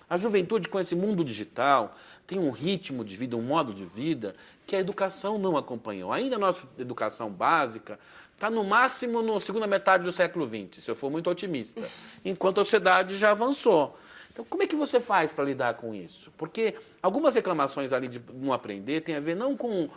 A juventude, com esse mundo digital, tem um ritmo de vida, um modo de vida, que a educação não acompanhou. Ainda a nossa educação básica está no máximo na segunda metade do século XX, se eu for muito otimista, enquanto a sociedade já avançou. Então, como é que você faz para lidar com isso? Porque algumas reclamações ali de não aprender tem a ver não com,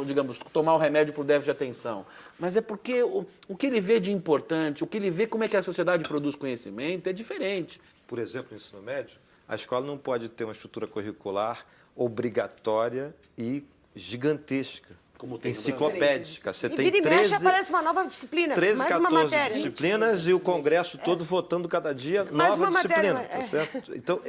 digamos, tomar o remédio por déficit de atenção, mas é porque o que ele vê de importante, o que ele vê como é que a sociedade produz conhecimento é diferente. Por exemplo, no ensino médio, a escola não pode ter uma estrutura curricular obrigatória e gigantesca. enciclopédica. Você E tem vira e mexe 13, aparece uma nova disciplina, 13, mais 14 uma matéria. disciplinas e o Congresso todo votando cada dia Mais nova uma disciplina. matéria, Tá certo? Então,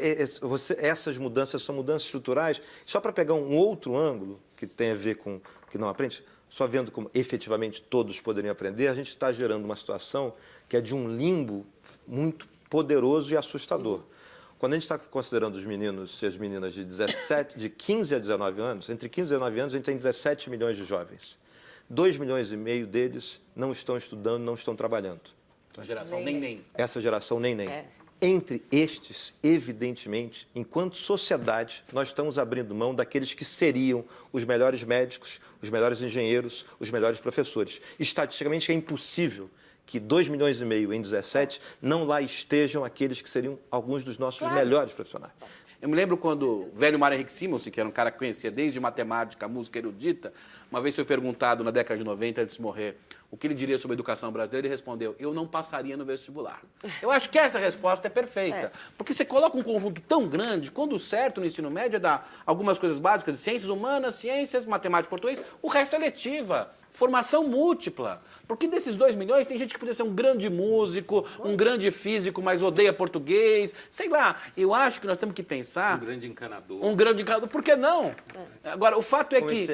essas mudanças são mudanças estruturais. Só para pegar um outro ângulo que tem a ver com o que não aprende, só vendo como efetivamente todos poderiam aprender, a gente está gerando uma situação que é de um limbo muito poderoso e assustador. Quando a gente está considerando os meninos e as meninas de 15 a 19 anos, entre 15 e 19 anos a gente tem 17 milhões de jovens. 2,5 milhões deles não estão estudando, não estão trabalhando. A geração nem. Essa geração nem. Entre estes, evidentemente, enquanto sociedade, nós estamos abrindo mão daqueles que seriam os melhores médicos, os melhores engenheiros, os melhores professores. Estatisticamente é impossível que 2,5 milhões em 17 não lá estejam aqueles que seriam alguns dos nossos melhores profissionais. Eu me lembro quando o velho Mário Henrique Simonsen, que era um cara que conhecia desde matemática, música erudita, uma vez foi perguntado na década de 90, antes de morrer, o que ele diria sobre a educação brasileira, ele respondeu, eu não passaria no vestibular. Eu acho que essa resposta é perfeita, porque você coloca um conjunto tão grande, quando o certo no ensino médio é dar algumas coisas básicas, ciências humanas, ciências, matemática, português, o resto é letiva. Formação múltipla. Porque desses 2 milhões tem gente que poderia ser um grande músico, um grande físico, mas odeia português. Sei lá, eu acho que nós temos que pensar... Um grande encanador. Um grande encanador. Por que não? Agora, o fato é que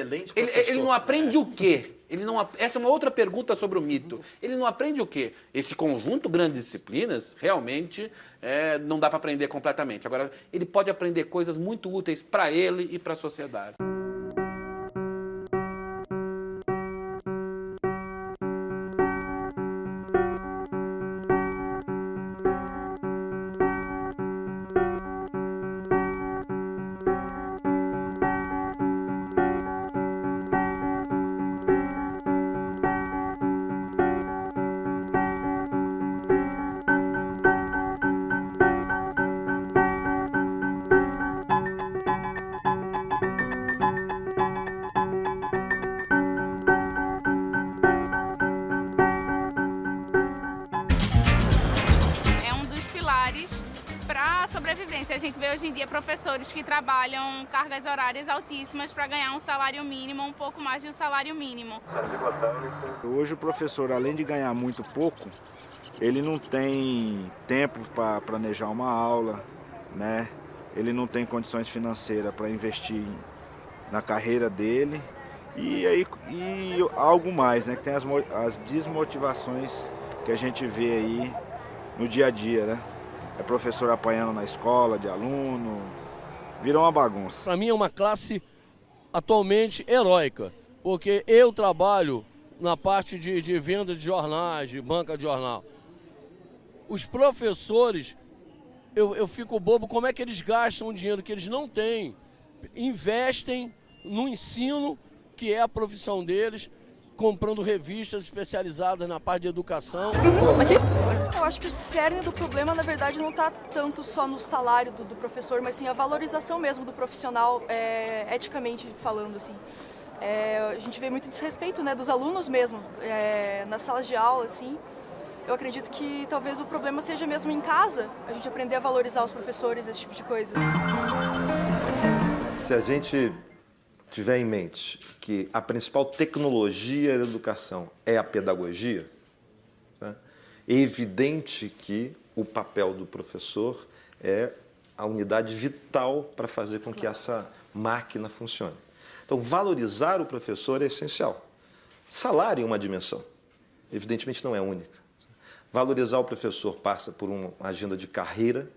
ele não aprende o quê? Essa é uma outra pergunta sobre o mito. Ele não aprende o quê? Esse conjunto grande de disciplinas, realmente, não dá para aprender completamente. Agora, ele pode aprender coisas muito úteis para ele e para a sociedade. A gente vê hoje em dia professores que trabalham cargas horárias altíssimas para ganhar um salário mínimo, um pouco mais de um salário mínimo. Hoje o professor, além de ganhar muito pouco, ele não tem tempo para planejar uma aula, né? Ele não tem condições financeiras para investir na carreira dele e algo mais, né? Que tem as desmotivações que a gente vê aí no dia a dia, né? É professor apanhando na escola, de aluno, virou uma bagunça. Para mim é uma classe atualmente heróica, porque eu trabalho na parte de venda de jornais, de banca de jornal. Os professores, eu fico bobo como é que eles gastam o dinheiro que eles não têm, investem no ensino, que é a profissão deles, comprando revistas especializadas na parte de educação. Eu acho que o cerne do problema, na verdade, não está tanto só no salário do professor, mas sim a valorização mesmo do profissional, eticamente falando, assim. A gente vê muito desrespeito, né, dos alunos mesmo, nas salas de aula, assim. Eu acredito que talvez o problema seja mesmo em casa, a gente aprender a valorizar os professores, esse tipo de coisa. Se a gente tiver em mente que a principal tecnologia da educação é a pedagogia, né, é evidente que o papel do professor é a unidade vital para fazer com que essa máquina funcione. Então, valorizar o professor é essencial. Salário é uma dimensão, evidentemente não é única. Valorizar o professor passa por uma agenda de carreira,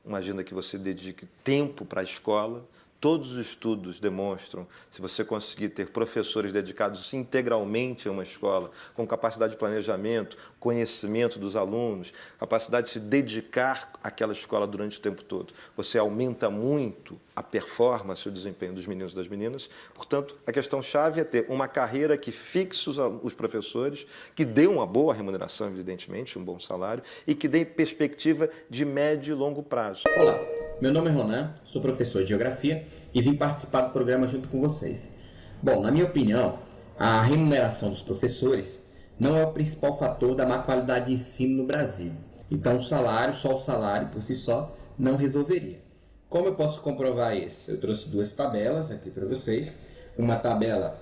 uma agenda que você dedique tempo para a escola. Todos os estudos demonstram, se você conseguir ter professores dedicados integralmente a uma escola, com capacidade de planejamento, conhecimento dos alunos, capacidade de se dedicar àquela escola durante o tempo todo, você aumenta muito a performance e o desempenho dos meninos e das meninas. Portanto, a questão-chave é ter uma carreira que fixe os professores, que dê uma boa remuneração, evidentemente, um bom salário, e que dê perspectiva de médio e longo prazo. Olá. Meu nome é Ronan, sou professor de Geografia e vim participar do programa junto com vocês. Bom, na minha opinião, a remuneração dos professores não é o principal fator da má qualidade de ensino no Brasil. Então, o salário por si só, não resolveria. Como eu posso comprovar isso? Eu trouxe duas tabelas aqui para vocês. Uma tabela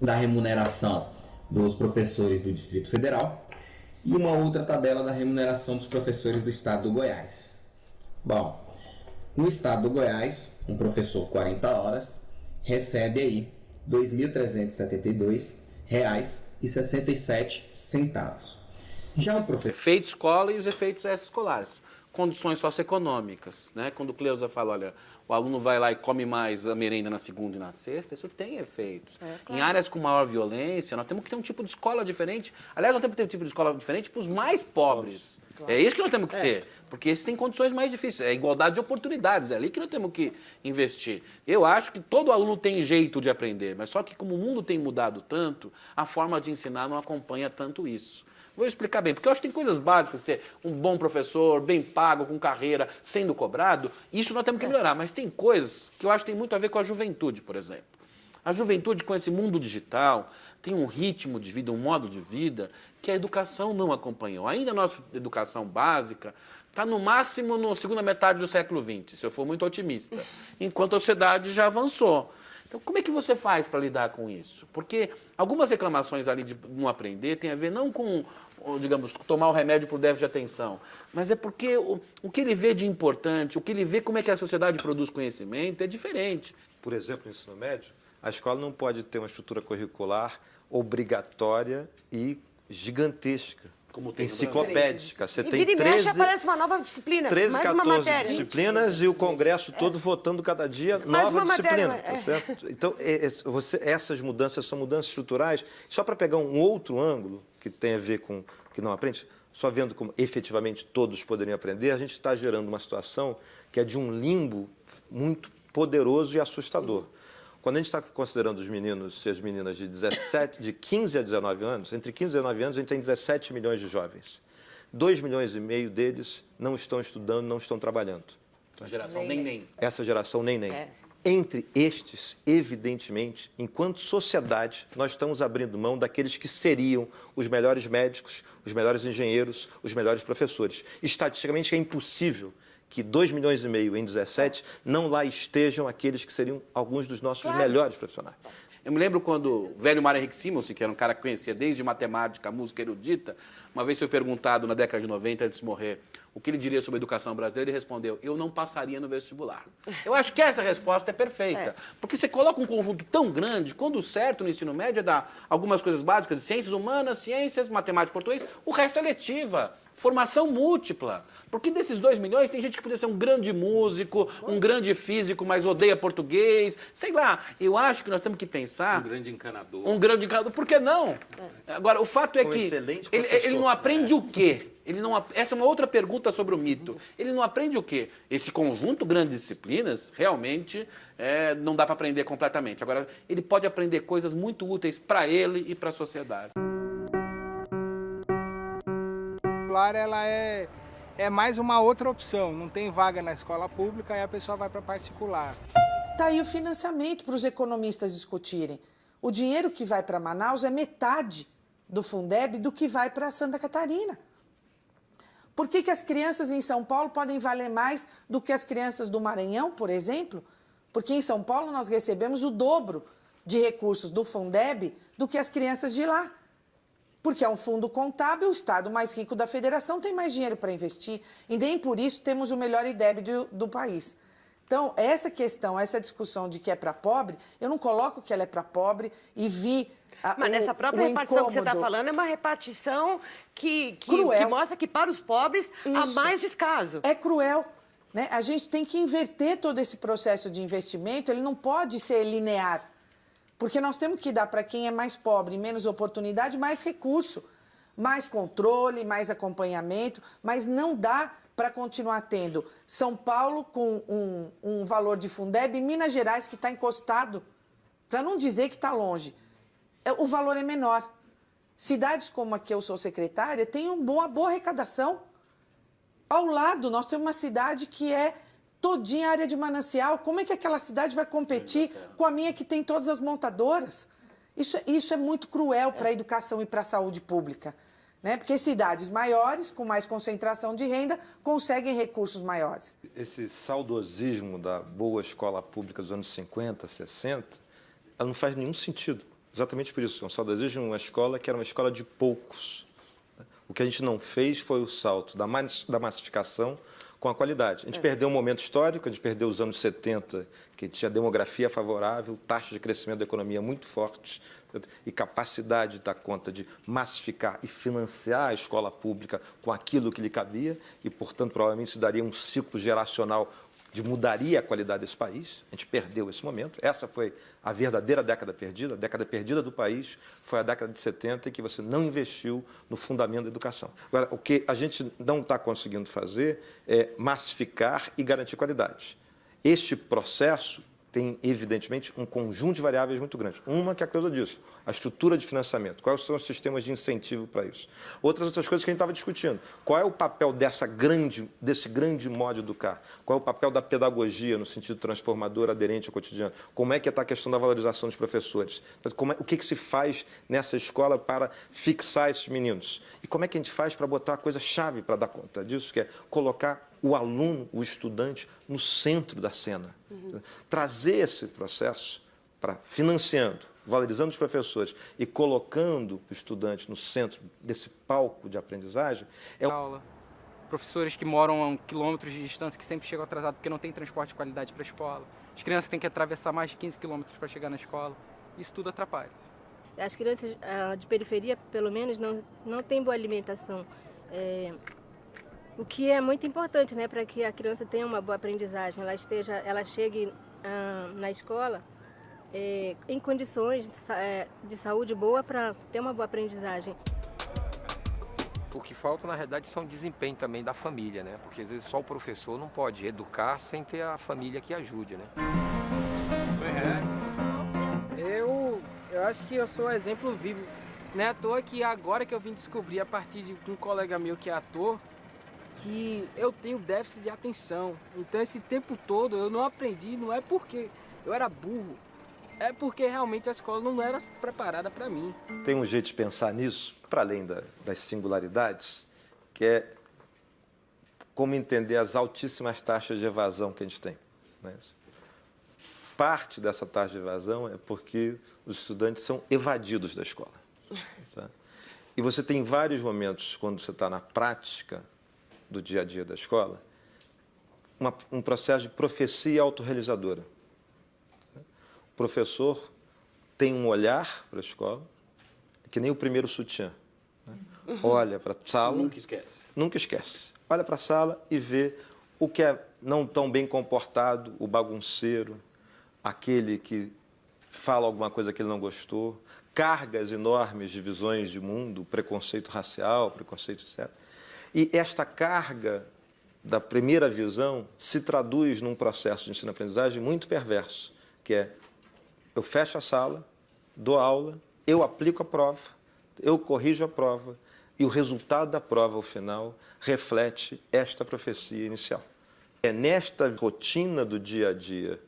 da remuneração dos professores do Distrito Federal e uma outra tabela da remuneração dos professores do estado do Goiás. Bom, no estado do Goiás, um professor 40 horas recebe aí R$ 2.372,67. Já o professor... Efeito escola e os efeitos extraescolares. Condições socioeconômicas, né? Quando o Cleusa fala, olha, o aluno vai lá e come mais a merenda na segunda e na sexta, isso tem efeitos. Claro. Em áreas com maior violência, nós temos que ter um tipo de escola diferente. Aliás, nós temos que ter um tipo de escola diferente para os mais pobres. Claro. É isso que nós temos que ter, porque esses têm condições mais difíceis. É igualdade de oportunidades, é ali que nós temos que investir. Eu acho que todo aluno tem jeito de aprender, mas só que como o mundo tem mudado tanto, a forma de ensinar não acompanha tanto isso. Vou explicar bem, porque eu acho que tem coisas básicas, ser um bom professor, bem pago, com carreira, sendo cobrado, isso nós temos que melhorar. Mas tem coisas que eu acho que tem muito a ver com a juventude, por exemplo. A juventude, com esse mundo digital, tem um ritmo de vida, um modo de vida, que a educação não acompanhou. Ainda a nossa educação básica está no máximo na segunda metade do século XX, se eu for muito otimista, enquanto a sociedade já avançou. Então, como é que você faz para lidar com isso? Porque algumas reclamações ali de não aprender tem a ver não com, digamos, tomar o remédio por déficit de atenção, mas é porque o que ele vê de importante, o que ele vê como é que a sociedade produz conhecimento é diferente. Por exemplo, no ensino médio, a escola não pode ter uma estrutura curricular obrigatória e gigantesca. Como tem enciclopédica. Você tem vira e mexe, aparece uma nova disciplina, 13, mais 14 uma matéria. disciplinas e o Congresso todo votando cada dia nova disciplina. Matéria, tá certo? Então, essas mudanças são mudanças estruturais. Só para pegar um outro ângulo que tem a ver com que não aprende, só vendo como efetivamente todos poderiam aprender, a gente está gerando uma situação que é de um limbo muito poderoso e assustador. Quando a gente está considerando os meninos e as meninas de 15 a 19 anos, entre 15 e 19 anos a gente tem 17 milhões de jovens. 2,5 milhões deles não estão estudando, não estão trabalhando. A geração nem. Essa geração nem. Entre estes, evidentemente, enquanto sociedade, nós estamos abrindo mão daqueles que seriam os melhores médicos, os melhores engenheiros, os melhores professores. Estatisticamente é impossível que 2,5 milhões em 17 não lá estejam aqueles que seriam alguns dos nossos melhores profissionais. Eu me lembro quando o velho Mário Henrique Simonsen, que era um cara que conhecia desde matemática, música erudita, uma vez foi perguntado na década de 90, antes de morrer, o que ele diria sobre a educação brasileira, ele respondeu, eu não passaria no vestibular. Eu acho que essa resposta é perfeita, porque você coloca um conjunto tão grande, quando o certo no ensino médio é dar algumas coisas básicas de ciências humanas, ciências, matemática, português, o resto é letiva. Formação múltipla. Porque desses 2 milhões tem gente que poderia ser um grande músico, um grande físico, mas odeia português. Sei lá, eu acho que nós temos que pensar... Um grande encanador. Um grande encanador, por que não? Agora, o fato é que ele não aprende o quê? Essa é uma outra pergunta sobre o mito. Ele não aprende o quê? Esse conjunto grande de disciplinas, realmente, não dá para aprender completamente. Agora, ele pode aprender coisas muito úteis para ele e para a sociedade. Ela é mais uma outra opção, não tem vaga na escola pública, aí a pessoa vai para particular. Tá aí o financiamento para os economistas discutirem. O dinheiro que vai para Manaus é metade do Fundeb do que vai para Santa Catarina. Por que as crianças em São Paulo podem valer mais do que as crianças do Maranhão, por exemplo? Porque em São Paulo nós recebemos o dobro de recursos do Fundeb do que as crianças de lá. Porque é um fundo contábil, o estado mais rico da federação tem mais dinheiro para investir e nem por isso temos o melhor IDEB do país. Então, essa questão, essa discussão de que é para pobre, eu não coloco que ela é para pobre e vi... Mas nessa própria repartição que você está falando é uma repartição que mostra que para os pobres há mais descaso. É cruel. Né? A gente tem que inverter todo esse processo de investimento, ele não pode ser linear. Porque nós temos que dar para quem é mais pobre, menos oportunidade, mais recurso, mais controle, mais acompanhamento, mas não dá para continuar tendo São Paulo com um valor de Fundeb e Minas Gerais que está encostado, para não dizer que está longe. O valor é menor. Cidades como a que eu sou secretária têm uma boa arrecadação. Ao lado, nós temos uma cidade que é todinha área de manancial. Como é que aquela cidade vai competir com a minha que tem todas as montadoras? Isso é muito cruel para a educação e para a saúde pública. Né? Porque cidades maiores, com mais concentração de renda, conseguem recursos maiores. Esse saudosismo da boa escola pública dos anos 50, 60, ela não faz nenhum sentido. Exatamente por isso. O saudosismo de uma escola que era uma escola de poucos. O que a gente não fez foi o salto da massificação com a qualidade. A gente perdeu um momento histórico, a gente perdeu os anos 70, que tinha demografia favorável, taxa de crescimento da economia muito forte e capacidade de dar conta de massificar e financiar a escola pública com aquilo que lhe cabia e, portanto, provavelmente isso daria um ciclo geracional mudaria a qualidade desse país. A gente perdeu esse momento. Essa foi a verdadeira década perdida. A década perdida do país foi a década de 70, em que você não investiu no fundamento da educação. Agora, o que a gente não está conseguindo fazer é massificar e garantir qualidade. Este processo tem, evidentemente, um conjunto de variáveis muito grande. Uma que é a causa disso, a estrutura de financiamento. Quais são os sistemas de incentivo para isso? Outras coisas que a gente estava discutindo. Qual é o papel desse grande modo de educar? Qual é o papel da pedagogia no sentido transformador, aderente ao cotidiano? Como é que está a questão da valorização dos professores? O que se faz nessa escola para fixar esses meninos? E como é que a gente faz para botar a coisa-chave para dar conta disso, que é colocar o aluno, o estudante, no centro da cena. Trazer esse processo para financiando, valorizando os professores e colocando o estudante no centro desse palco de aprendizagem aula. Professores que moram a quilômetros de distância, que sempre chegam atrasados porque não tem transporte de qualidade para a escola. As crianças têm que atravessar mais de 15 quilômetros para chegar na escola. Isso tudo atrapalha. As crianças de periferia, pelo menos, não têm boa alimentação. O que é muito importante, né, para que a criança tenha uma boa aprendizagem, ela chegue na escola em condições de saúde boa para ter uma boa aprendizagem. O que falta, na realidade, são desempenho também da família, né? Porque às vezes só o professor não pode educar sem ter a família que ajude, né? Eu acho que eu sou exemplo vivo. Não é à toa que agora que eu vim descobrir, a partir de um colega meu que é ator, que eu tenho déficit de atenção. Então esse tempo todo eu não aprendi, não é porque eu era burro, é porque realmente a escola não era preparada para mim. Tem um jeito de pensar nisso, para além das singularidades, que é como entender as altíssimas taxas de evasão que a gente tem. Né? Parte dessa taxa de evasão é porque os estudantes são evadidos da escola. Tá? E você tem vários momentos, quando você está na prática do dia a dia da escola, um processo de profecia autorrealizadora. O professor tem um olhar para a escola, que nem o primeiro sutiã. Né? Olha para a sala... Nunca esquece. Nunca esquece. Olha para a sala e vê o que é não tão bem comportado, o bagunceiro, aquele que fala alguma coisa que ele não gostou, cargas enormes de visões de mundo, preconceito racial, preconceito etc. E esta carga da primeira visão se traduz num processo de ensino-aprendizagem muito perverso, que é: eu fecho a sala, dou aula, eu aplico a prova, eu corrijo a prova, e o resultado da prova, ao final, reflete esta profecia inicial. É nesta rotina do dia a dia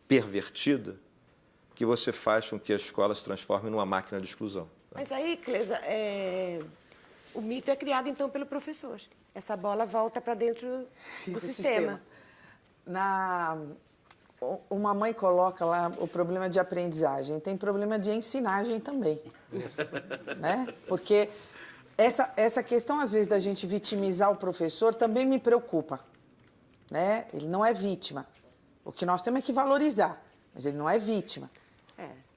pervertida que você faz com que a escola se transforme numa máquina de exclusão. Mas aí, Clesa, o mito é criado, então, pelo professor. Essa bola volta para dentro do sistema. Uma mãe coloca lá o problema de aprendizagem, tem problema de ensinagem também. Né? Porque essa questão, às vezes, da gente vitimizar o professor também me preocupa. Né? Ele não é vítima. O que nós temos é que valorizar, mas ele não é vítima.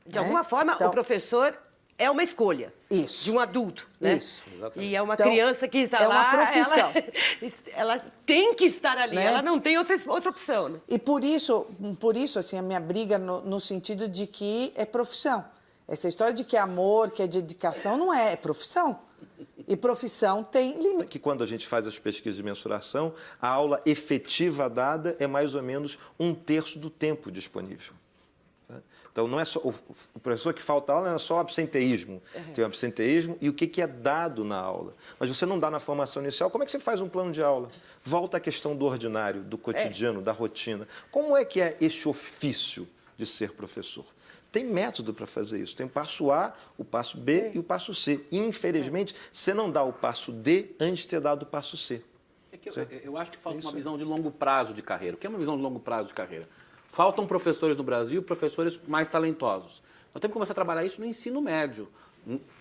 De alguma forma, então, o professor é uma escolha de um adulto. Né? Isso. E é uma criança que está lá... É uma profissão. Ela tem que estar ali, né? Ela não tem outra opção. Né? E por isso assim, a minha briga no sentido de que é profissão. Essa história de que é amor, que é dedicação, não é profissão. E profissão tem limite. Que quando a gente faz as pesquisas de mensuração, a aula efetiva dada é mais ou menos 1/3 do tempo disponível. Então, não é só o professor que falta aula, não é só absenteísmo. Tem o absenteísmo e o que é dado na aula. Mas você não dá na formação inicial. Como é que você faz um plano de aula? Volta à questão do ordinário, do cotidiano, da rotina. Como é que é este ofício de ser professor? Tem método para fazer isso. Tem o passo A, o passo B e o passo C. E, infelizmente, você não dá o passo D antes de ter dado o passo C. Eu acho que falta uma visão de longo prazo de carreira. O que é uma visão de longo prazo de carreira? Faltam professores no Brasil, professores mais talentosos. Nós temos que começar a trabalhar isso no ensino médio.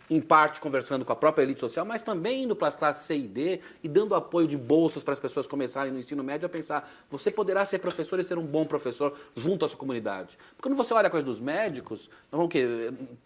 Em parte conversando com a própria elite social, mas também indo para as classes C e D e dando apoio de bolsas para as pessoas começarem no ensino médio a pensar, você poderá ser professor e ser um bom professor junto à sua comunidade. Porque quando você olha a coisa dos médicos,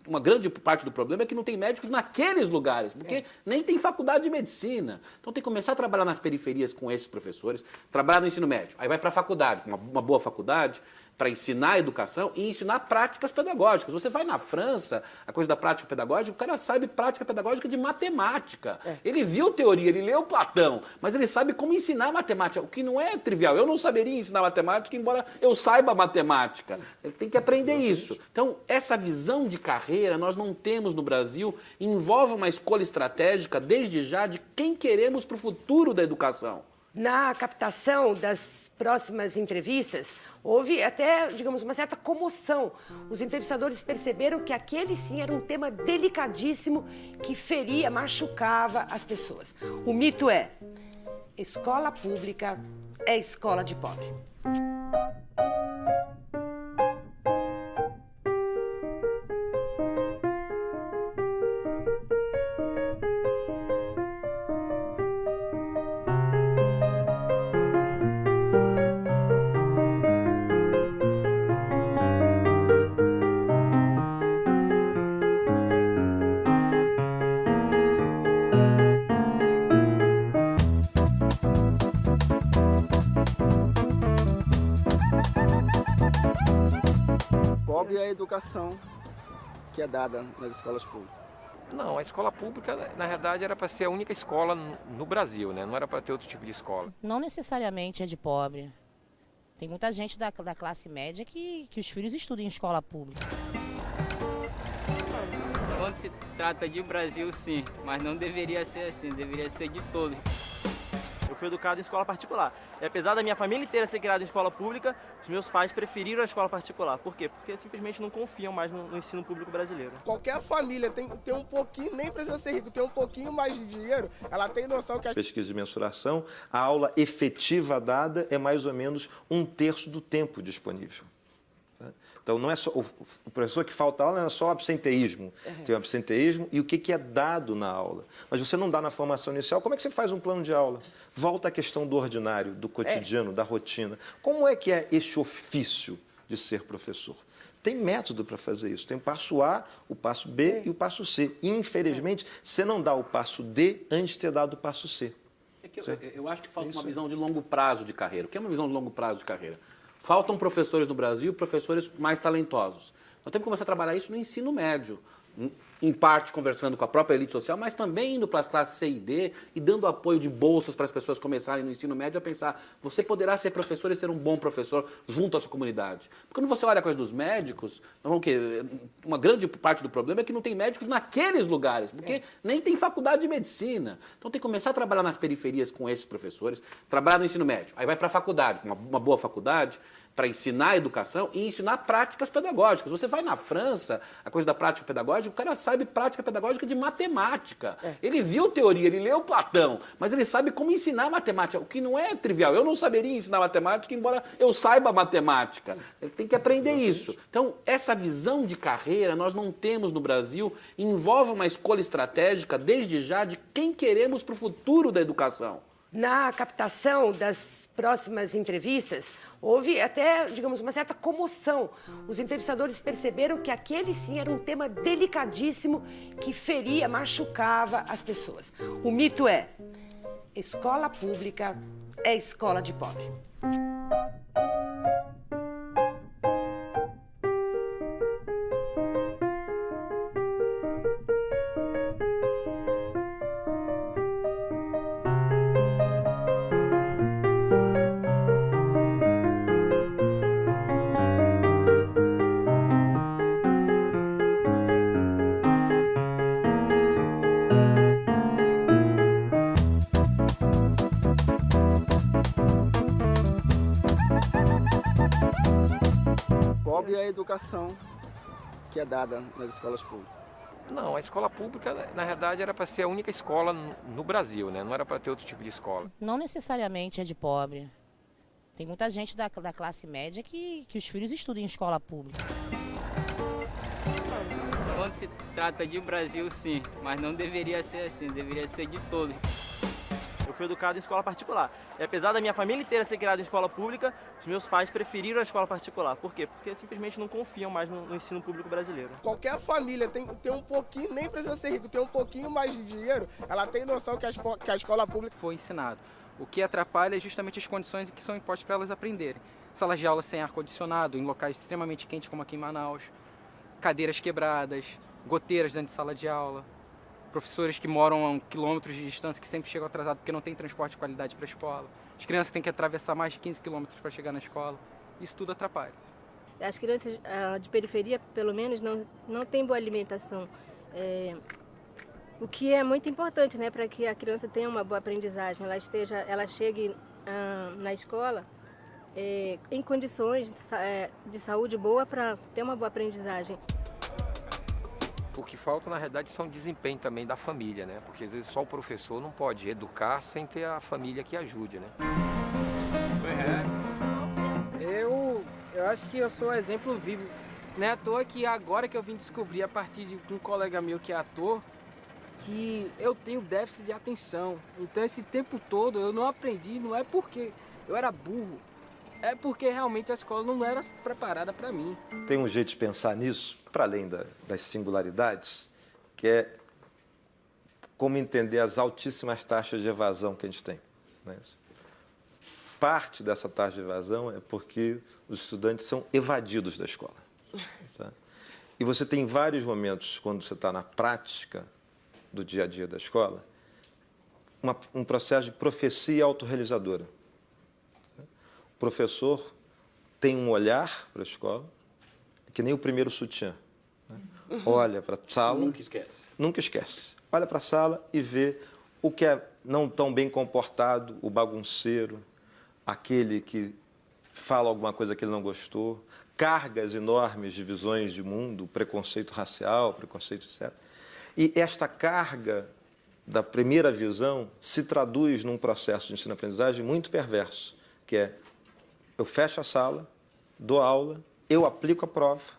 uma grande parte do problema é que não tem médicos naqueles lugares, porque nem tem faculdade de medicina. Então tem que começar a trabalhar nas periferias com esses professores, trabalhar no ensino médio. Aí vai para a faculdade, uma boa faculdade, para ensinar a educação e ensinar práticas pedagógicas. Você vai na França, a coisa da prática pedagógica, o cara sabe prática pedagógica de matemática. Ele viu teoria, ele leu Platão, mas ele sabe como ensinar matemática, o que não é trivial. Eu não saberia ensinar matemática, embora eu saiba matemática. Ele tem que aprender isso. Então, essa visão de carreira nós não temos no Brasil, envolve uma escolha estratégica, desde já, de quem queremos para o futuro da educação. Na captação das próximas entrevistas, houve até, digamos, uma certa comoção. Os entrevistadores perceberam que aquele sim era um tema delicadíssimo que feria, machucava as pessoas. O mito é: escola pública é escola de pobre. Pobre é a educação que é dada nas escolas públicas. Não, a escola pública, na verdade, era para ser a única escola no Brasil, né? Não era para ter outro tipo de escola. Não necessariamente é de pobre. Tem muita gente da classe média que os filhos estudam em escola pública. Quando se trata de Brasil, sim, mas não deveria ser assim, deveria ser de todo. Eu fui educado em escola particular. E apesar da minha família inteira ser criada em escola pública, os meus pais preferiram a escola particular. Por quê? Porque simplesmente não confiam mais no ensino público brasileiro. Qualquer família tem um pouquinho, nem precisa ser rico, tem um pouquinho mais de dinheiro, ela tem noção que... Pesquisa de mensuração, a aula efetiva dada é mais ou menos 1/3 do tempo disponível. Então, não é só o professor que falta aula, não é só o absenteísmo. Tem o absenteísmo e o que é dado na aula. Mas você não dá na formação inicial, como é que você faz um plano de aula? Volta à questão do ordinário, do cotidiano, da rotina. Como é que é esse ofício de ser professor? Tem método para fazer isso. Tem o passo A, o passo B e o passo C. E, infelizmente, você não dá o passo D antes de ter dado o passo C. Eu acho que falta uma visão de longo prazo de carreira. O que é uma visão de longo prazo de carreira? Faltam professores no Brasil, professores mais talentosos. Nós temos que começar a trabalhar isso no ensino médio. Em parte conversando com a própria elite social, mas também indo para as classes C e D e dando apoio de bolsas para as pessoas começarem no ensino médio a pensar, você poderá ser professor e ser um bom professor junto à sua comunidade. Porque quando você olha a coisa dos médicos, uma grande parte do problema é que não tem médicos naqueles lugares, porque nem tem faculdade de medicina. Então tem que começar a trabalhar nas periferias com esses professores, trabalhar no ensino médio. Aí vai para a faculdade, uma boa faculdade, para ensinar a educação e ensinar práticas pedagógicas. Você vai na França, a coisa da prática pedagógica, o cara sabe prática pedagógica de matemática. Ele viu teoria, ele leu Platão, mas ele sabe como ensinar matemática, o que não é trivial. Eu não saberia ensinar matemática, embora eu saiba matemática. Ele tem que aprender isso. Então, essa visão de carreira nós não temos no Brasil, envolve uma escolha estratégica, desde já, de quem queremos para o futuro da educação. Na captação das próximas entrevistas, houve até, digamos, uma certa comoção. Os entrevistadores perceberam que aquele sim era um tema delicadíssimo que feria, machucava as pessoas. O mito é: escola pública é escola de pobre. Pobre é a educação que é dada nas escolas públicas. Não, a escola pública, na verdade, era para ser a única escola no Brasil, né? Não era para ter outro tipo de escola. Não necessariamente é de pobre. Tem muita gente da classe média que os filhos estudam em escola pública. quando se trata de Brasil, sim, mas não deveria ser assim, deveria ser de todo. Eu fui educado em escola particular. E apesar da minha família inteira ser criada em escola pública, os meus pais preferiram a escola particular. Por quê? Porque simplesmente não confiam mais no ensino público brasileiro. Qualquer família tem um pouquinho, nem precisa ser rico, tem um pouquinho mais de dinheiro, ela tem noção que a escola pública Foi ensinado. O que atrapalha é justamente as condições que são impostas para elas aprenderem. Salas de aula sem ar-condicionado, em locais extremamente quentes como aqui em Manaus, cadeiras quebradas, goteiras dentro de sala de aula, professores que moram a quilômetros de distância que sempre chegam atrasados porque não tem transporte de qualidade para a escola. As crianças têm que atravessar mais de 15 quilômetros para chegar na escola. Isso tudo atrapalha. As crianças de periferia, pelo menos, não têm boa alimentação. O que é muito importante, né, para que a criança tenha uma boa aprendizagem. Ela chegue na escola em condições de saúde boa para ter uma boa aprendizagem. O que falta, na realidade, são desempenho também da família, né? Porque às vezes só o professor não pode educar sem ter a família que ajude, né? Eu acho que eu sou exemplo vivo. Não é à toa que agora que eu vim descobrir, a partir de um colega meu que é ator, que eu tenho déficit de atenção. Então esse tempo todo eu não aprendi, não é porque eu era burro, é porque realmente a escola não era preparada para mim. Tem um jeito de pensar nisso, para além das singularidades, que é como entender as altíssimas taxas de evasão que a gente tem. Né? Parte dessa taxa de evasão é porque os estudantes são evadidos da escola. Tá? E você tem vários momentos, quando você está na prática do dia a dia da escola, um processo de profecia autorrealizadora. O professor tem um olhar para a escola, que nem o primeiro sutiã. Né? Olha para a sala... Nunca esquece. Nunca esquece. Olha para a sala e vê o que é não tão bem comportado, o bagunceiro, aquele que fala alguma coisa que ele não gostou, cargas enormes de visões de mundo, preconceito racial, preconceito etc. E esta carga da primeira visão se traduz num processo de ensino-aprendizagem muito perverso, que é: eu fecho a sala, dou aula, eu aplico a prova,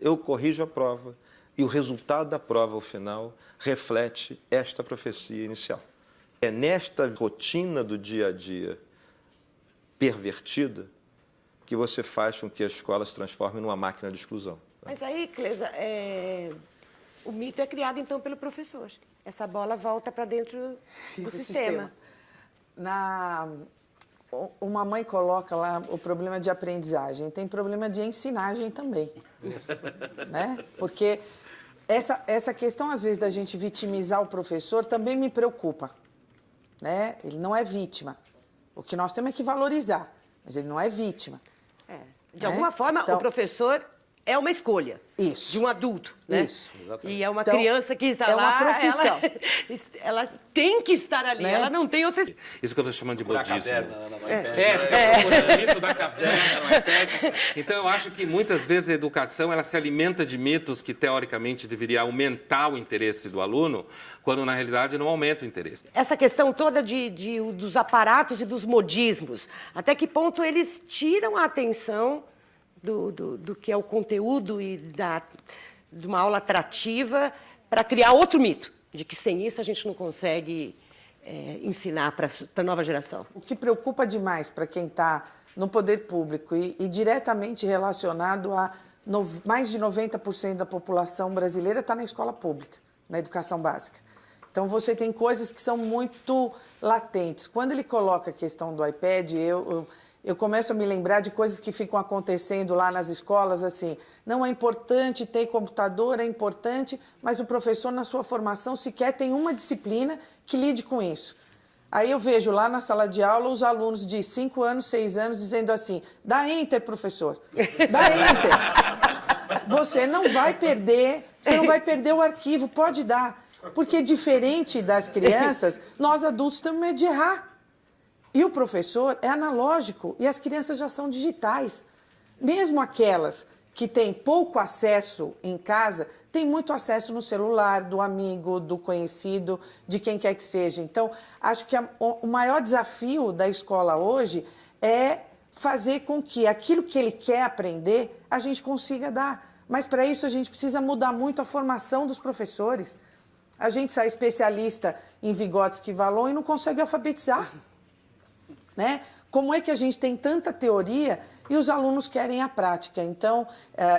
eu corrijo a prova, e o resultado da prova, ao final, reflete esta profecia inicial. É nesta rotina do dia a dia pervertida que você faz com que a escola se transforme numa máquina de exclusão. Mas aí, Clesa, o mito é criado, então, pelo professor. Essa bola volta para dentro do sistema. Uma mãe coloca lá o problema de aprendizagem, tem problema de ensinagem também. Né? Porque essa questão, às vezes, da gente vitimizar o professor também me preocupa. Né? Ele não é vítima. O que nós temos é que valorizar, mas ele não é vítima. De alguma forma, então, o professor é uma escolha de um adulto, né? Isso, exatamente. E é uma criança que está lá, uma profissão. Ela tem que estar ali, né? Ela não tem outra... Isso que eu estou chamando de modismo. O mito da caverna no iPad. Então, eu acho que muitas vezes a educação ela se alimenta de mitos que, teoricamente, deveria aumentar o interesse do aluno, quando, na realidade, não aumenta o interesse. Essa questão toda dos aparatos e dos modismos, até que ponto eles tiram a atenção do que é o conteúdo e de uma aula atrativa para criar outro mito, de que sem isso a gente não consegue ensinar para a nova geração. O que preocupa demais para quem está no poder público e diretamente relacionado a mais de 90% da população brasileira está na escola pública, na educação básica. Então, você tem coisas que são muito latentes. Quando ele coloca a questão do iPad, eu começo a me lembrar de coisas que ficam acontecendo lá nas escolas, assim, não é importante ter computador, é importante, mas o professor, na sua formação, sequer tem uma disciplina que lide com isso. Aí eu vejo lá na sala de aula os alunos de 5 anos, 6 anos, dizendo assim: dá enter, professor, dá enter. Você não vai perder o arquivo, pode dar. Porque, diferente das crianças, nós adultos temos medo de errar. E o professor é analógico e as crianças já são digitais. Mesmo aquelas que têm pouco acesso em casa, têm muito acesso no celular, do amigo, do conhecido, de quem quer que seja. Então, acho que o maior desafio da escola hoje é fazer com que aquilo que ele quer aprender, a gente consiga dar. Mas para isso a gente precisa mudar muito a formação dos professores. A gente sai especialista em Vygotsky e Vallon e não consegue alfabetizar, né? Como é que a gente tem tanta teoria e os alunos querem a prática? Então,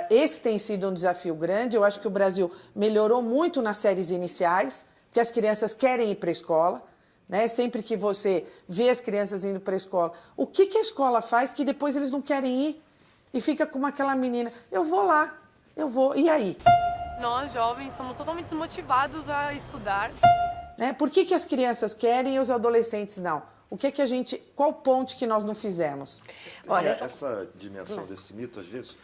esse tem sido um desafio grande. Eu acho que o Brasil melhorou muito nas séries iniciais, porque as crianças querem ir para a escola, né? Sempre que você vê as crianças indo para a escola, o que a escola faz que depois eles não querem ir? E fica como aquela menina, eu vou lá, eu vou, e aí? Nós, jovens, somos totalmente desmotivados a estudar. Né? Por que as crianças querem e os adolescentes não? Qual ponte que nós não fizemos? Olha, essa dimensão desse mito, às vezes,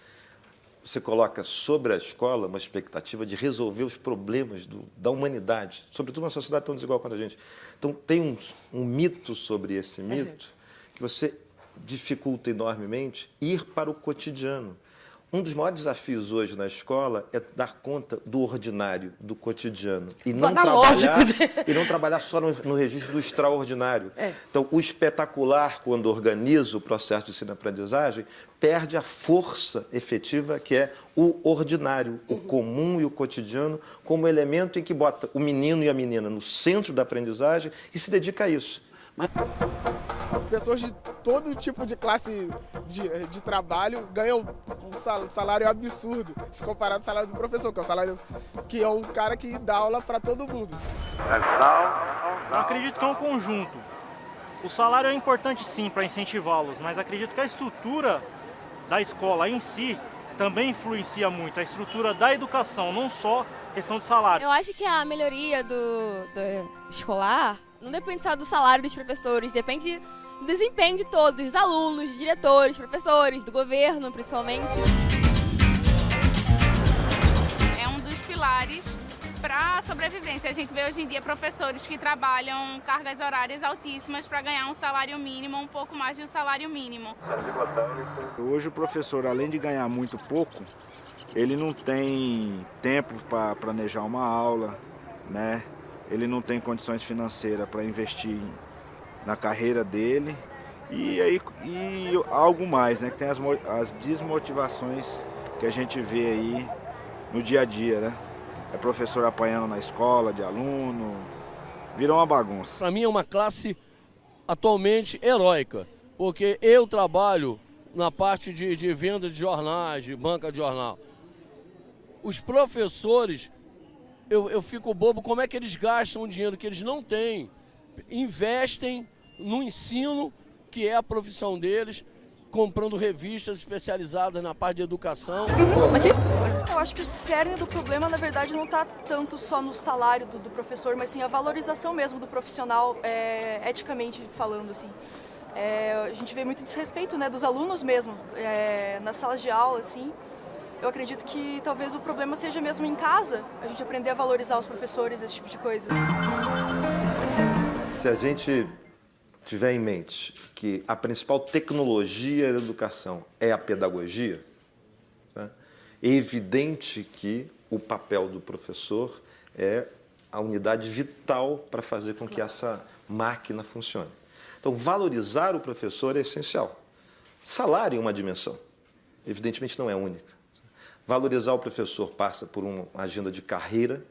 você coloca sobre a escola uma expectativa de resolver os problemas da humanidade, sobretudo uma sociedade tão desigual quanto a gente. Então, tem um mito sobre esse mito que você dificulta enormemente ir para o cotidiano. Um dos maiores desafios hoje na escola é dar conta do ordinário, do cotidiano. E não trabalhar só no registro do extraordinário. Então, o espetacular, quando organiza o processo de ensino-aprendizagem, perde a força efetiva que é o ordinário, o comum e o cotidiano, como elemento em que bota o menino e a menina no centro da aprendizagem e se dedica a isso. Pessoas de todo tipo de classe de trabalho ganham um salário absurdo, se comparado ao salário do professor, que é o cara que dá aula para todo mundo. Eu acredito que é um conjunto. O salário é importante sim para incentivá-los, mas acredito que a estrutura da escola em si também influencia muito, a estrutura da educação, não só questão de salário. Eu acho que a melhoria do escolar não depende só do salário dos professores, depende do desempenho de todos, dos alunos, diretores, professores, do governo, principalmente. É um dos pilares para a sobrevivência. A gente vê hoje em dia professores que trabalham cargas horárias altíssimas para ganhar um salário mínimo, um pouco mais de um salário mínimo. Hoje o professor, além de ganhar muito pouco, ele não tem tempo para planejar uma aula, né? Ele não tem condições financeiras para investir na carreira dele e algo mais, né? Que tem as desmotivações que a gente vê aí no dia a dia, né? É professor apanhando na escola, de aluno, virou uma bagunça. Para mim é uma classe atualmente heróica, porque eu trabalho na parte de venda de jornais, de banca de jornal. Os professores, eu fico bobo como é que eles gastam o dinheiro que eles não têm, investem no ensino, que é a profissão deles, comprando revistas especializadas na parte de educação. Eu acho que o cerne do problema, na verdade, não está tanto só no salário do professor, mas sim a valorização mesmo do profissional, eticamente falando, assim. A gente vê muito desrespeito, né, dos alunos mesmo, nas salas de aula, assim. Eu acredito que talvez o problema seja mesmo em casa, a gente aprender a valorizar os professores, esse tipo de coisa. Se a gente tiver em mente que a principal tecnologia da educação é a pedagogia, né, é evidente que o papel do professor é a unidade vital para fazer com que essa máquina funcione. Então, valorizar o professor é essencial. Salário é uma dimensão, evidentemente não é única. Valorizar o professor passa por uma agenda de carreira,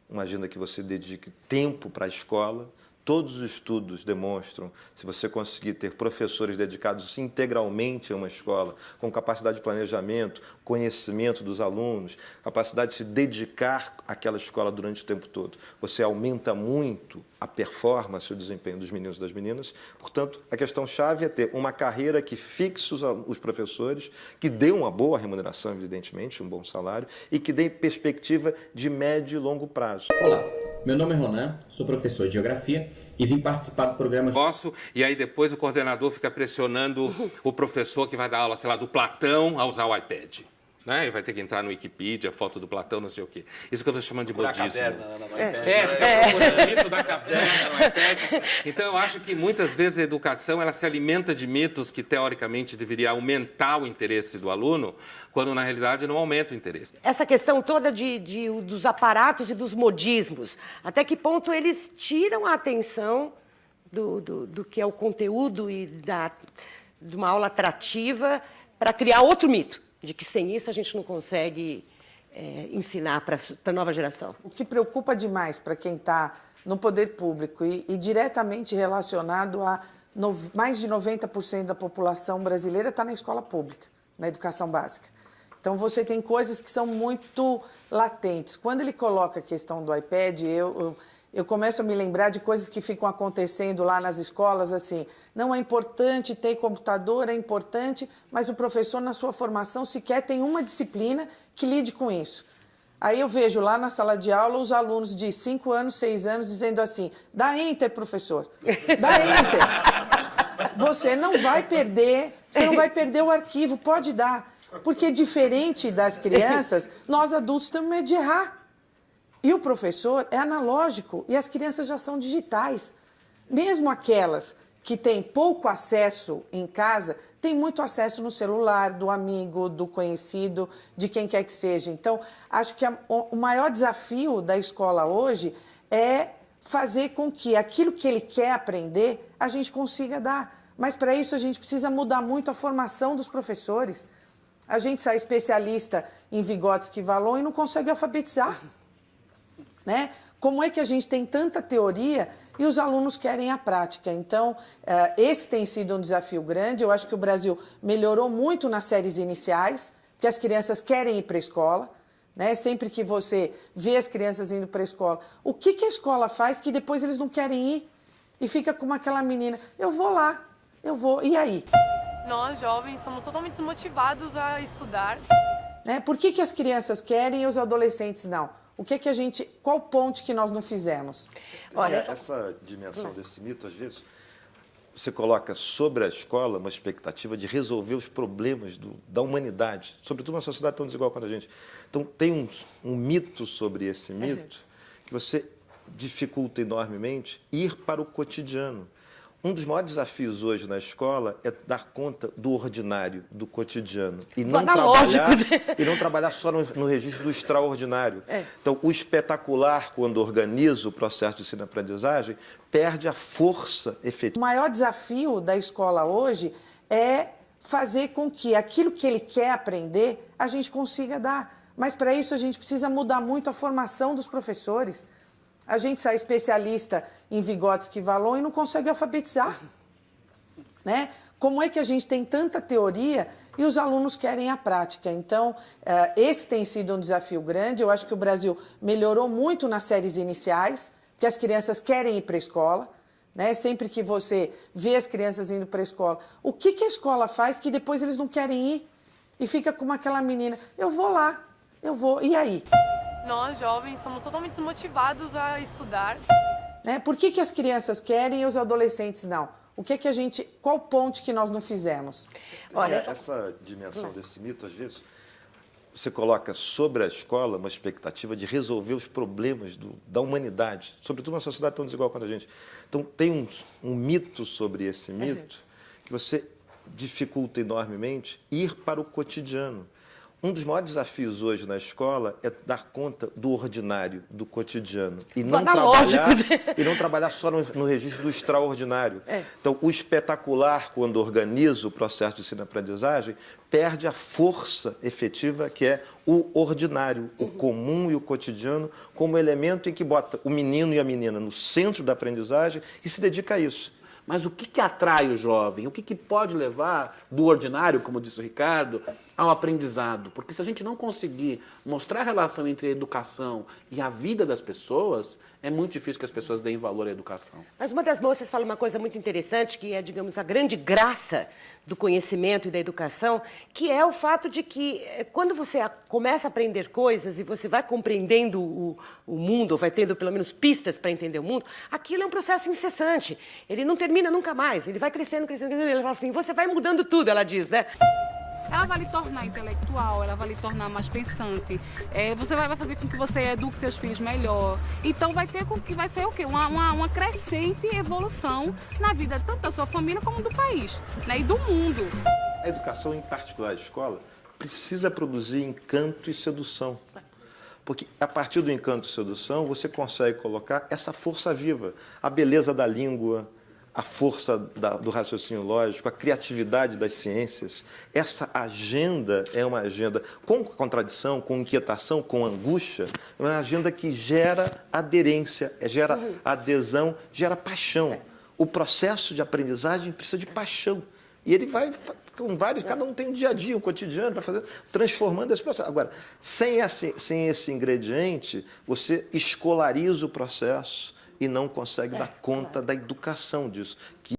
uma agenda que você dedique tempo para a escola. Todos os estudos demonstram, se você conseguir ter professores dedicados integralmente a uma escola, com capacidade de planejamento, conhecimento dos alunos, capacidade de se dedicar àquela escola durante o tempo todo, você aumenta muito a performance e o desempenho dos meninos e das meninas. Portanto, a questão-chave é ter uma carreira que fixe os professores, que dê uma boa remuneração, evidentemente, um bom salário, e que dê perspectiva de médio e longo prazo. Olá. Meu nome é Ronan, sou professor de Geografia e vim participar do programa... E aí depois o coordenador fica pressionando o professor que vai dar aula, sei lá, do Platão a usar o iPad. Né? E vai ter que entrar no Wikipedia, foto do Platão, não sei o quê. Isso que eu estou chamando de modismo. Fica procurando mito da caverna no iPad. Então eu acho que muitas vezes a educação ela se alimenta de mitos que teoricamente deveria aumentar o interesse do aluno, quando na realidade não aumenta o interesse. Essa questão toda dos aparatos e dos modismos, até que ponto eles tiram a atenção do que é o conteúdo e de uma aula atrativa para criar outro mito. de que sem isso a gente não consegue ensinar para a nova geração. O que preocupa demais para quem está no poder público e diretamente relacionado a mais de 90% da população brasileira está na escola pública, na educação básica. Então, você tem coisas que são muito latentes. Quando ele coloca a questão do iPad, eu começo a me lembrar de coisas que ficam acontecendo lá nas escolas, assim, não é importante ter computador, é importante, mas o professor, na sua formação, sequer tem uma disciplina que lide com isso. Aí eu vejo lá na sala de aula os alunos de 5 anos, 6 anos, dizendo assim, dá enter, professor, dá enter. Você não vai perder o arquivo, pode dar. Porque diferente das crianças, nós adultos temos medo de errar. E o professor é analógico e as crianças já são digitais. Mesmo aquelas que têm pouco acesso em casa, têm muito acesso no celular, do amigo, do conhecido, de quem quer que seja. Então, acho que o maior desafio da escola hoje é fazer com que aquilo que ele quer aprender, a gente consiga dar. Mas, para isso, a gente precisa mudar muito a formação dos professores. A gente sai especialista em Vygotsky e Vallon e não consegue alfabetizar. Né? Como é que a gente tem tanta teoria e os alunos querem a prática? Então, esse tem sido um desafio grande. Eu acho que o Brasil melhorou muito nas séries iniciais, porque as crianças querem ir para a escola. Né? Sempre que você vê as crianças indo para a escola, o que a escola faz que depois eles não querem ir? E fica como aquela menina, eu vou lá, eu vou, e aí? Nós, jovens, somos totalmente desmotivados a estudar. Né? Por que as crianças querem e os adolescentes não? Qual ponte que nós não fizemos? Olha, essa dimensão desse mito, às vezes, você coloca sobre a escola uma expectativa de resolver os problemas da humanidade, sobretudo uma sociedade tão desigual quanto a gente. Então, tem um mito sobre esse mito que você dificulta enormemente ir para o cotidiano. Um dos maiores desafios hoje na escola é dar conta do ordinário, do cotidiano. E não trabalhar só no registro do extraordinário. Então, o espetacular, quando organiza o processo de ensino-aprendizagem, perde a força efetiva. O maior desafio da escola hoje é fazer com que aquilo que ele quer aprender, a gente consiga dar. Mas, para isso, a gente precisa mudar muito a formação dos professores. A gente sai especialista em Vygotsky e Vallon e não consegue alfabetizar. Né? Como é que a gente tem tanta teoria e os alunos querem a prática? Então, esse tem sido um desafio grande. Eu acho que o Brasil melhorou muito nas séries iniciais, porque as crianças querem ir para a escola. Né? Sempre que você vê as crianças indo para a escola, o que a escola faz que depois eles não querem ir? E fica como aquela menina, eu vou lá, eu vou, e aí? Nós, jovens, somos totalmente desmotivados a estudar. Né? Por que as crianças querem e os adolescentes não? Qual ponte que nós não fizemos? Olha, essa dimensão desse mito, às vezes, você coloca sobre a escola uma expectativa de resolver os problemas da humanidade, sobretudo uma sociedade tão desigual quanto a gente. Então, tem um mito sobre esse mito que você dificulta enormemente ir para o cotidiano. Um dos maiores desafios hoje na escola é dar conta do ordinário, do cotidiano. E não trabalhar só no registro do extraordinário. Então, o espetacular, quando organiza o processo de ensino-aprendizagem, perde a força efetiva que é o ordinário, o comum e o cotidiano, como elemento em que bota o menino e a menina no centro da aprendizagem e se dedica a isso. Mas o que atrai o jovem? O que pode levar do ordinário, como disse o Ricardo, ao aprendizado? Porque se a gente não conseguir mostrar a relação entre a educação e a vida das pessoas, é muito difícil que as pessoas deem valor à educação. Mas uma das moças fala uma coisa muito interessante, que é, digamos, a grande graça do conhecimento e da educação, que é o fato de que quando você começa a aprender coisas e você vai compreendendo o mundo, ou vai tendo pelo menos pistas para entender o mundo, aquilo é um processo incessante. Ele não termina nunca mais, ele vai crescendo, crescendo, crescendo. Ele fala assim, você vai mudando tudo, ela diz, né? Ela vai lhe tornar intelectual, ela vai lhe tornar mais pensante. Você vai fazer com que você eduque seus filhos melhor. Então vai ser o quê? Uma crescente evolução na vida tanto da sua família como do país, né? E do mundo. A educação, em particular a escola, precisa produzir encanto e sedução. Porque a partir do encanto e sedução você consegue colocar essa força viva, a beleza da língua, a força do raciocínio lógico, a criatividade das ciências. Essa agenda é uma agenda com contradição, com inquietação, com angústia, é uma agenda que gera aderência, gera adesão, gera paixão. O processo de aprendizagem precisa de paixão. E ele vai com vários, cada um tem um dia a dia, um cotidiano, vai fazer, transformando esse processo. Agora, sem esse ingrediente, você escolariza o processo e não consegue dar conta da educação disso.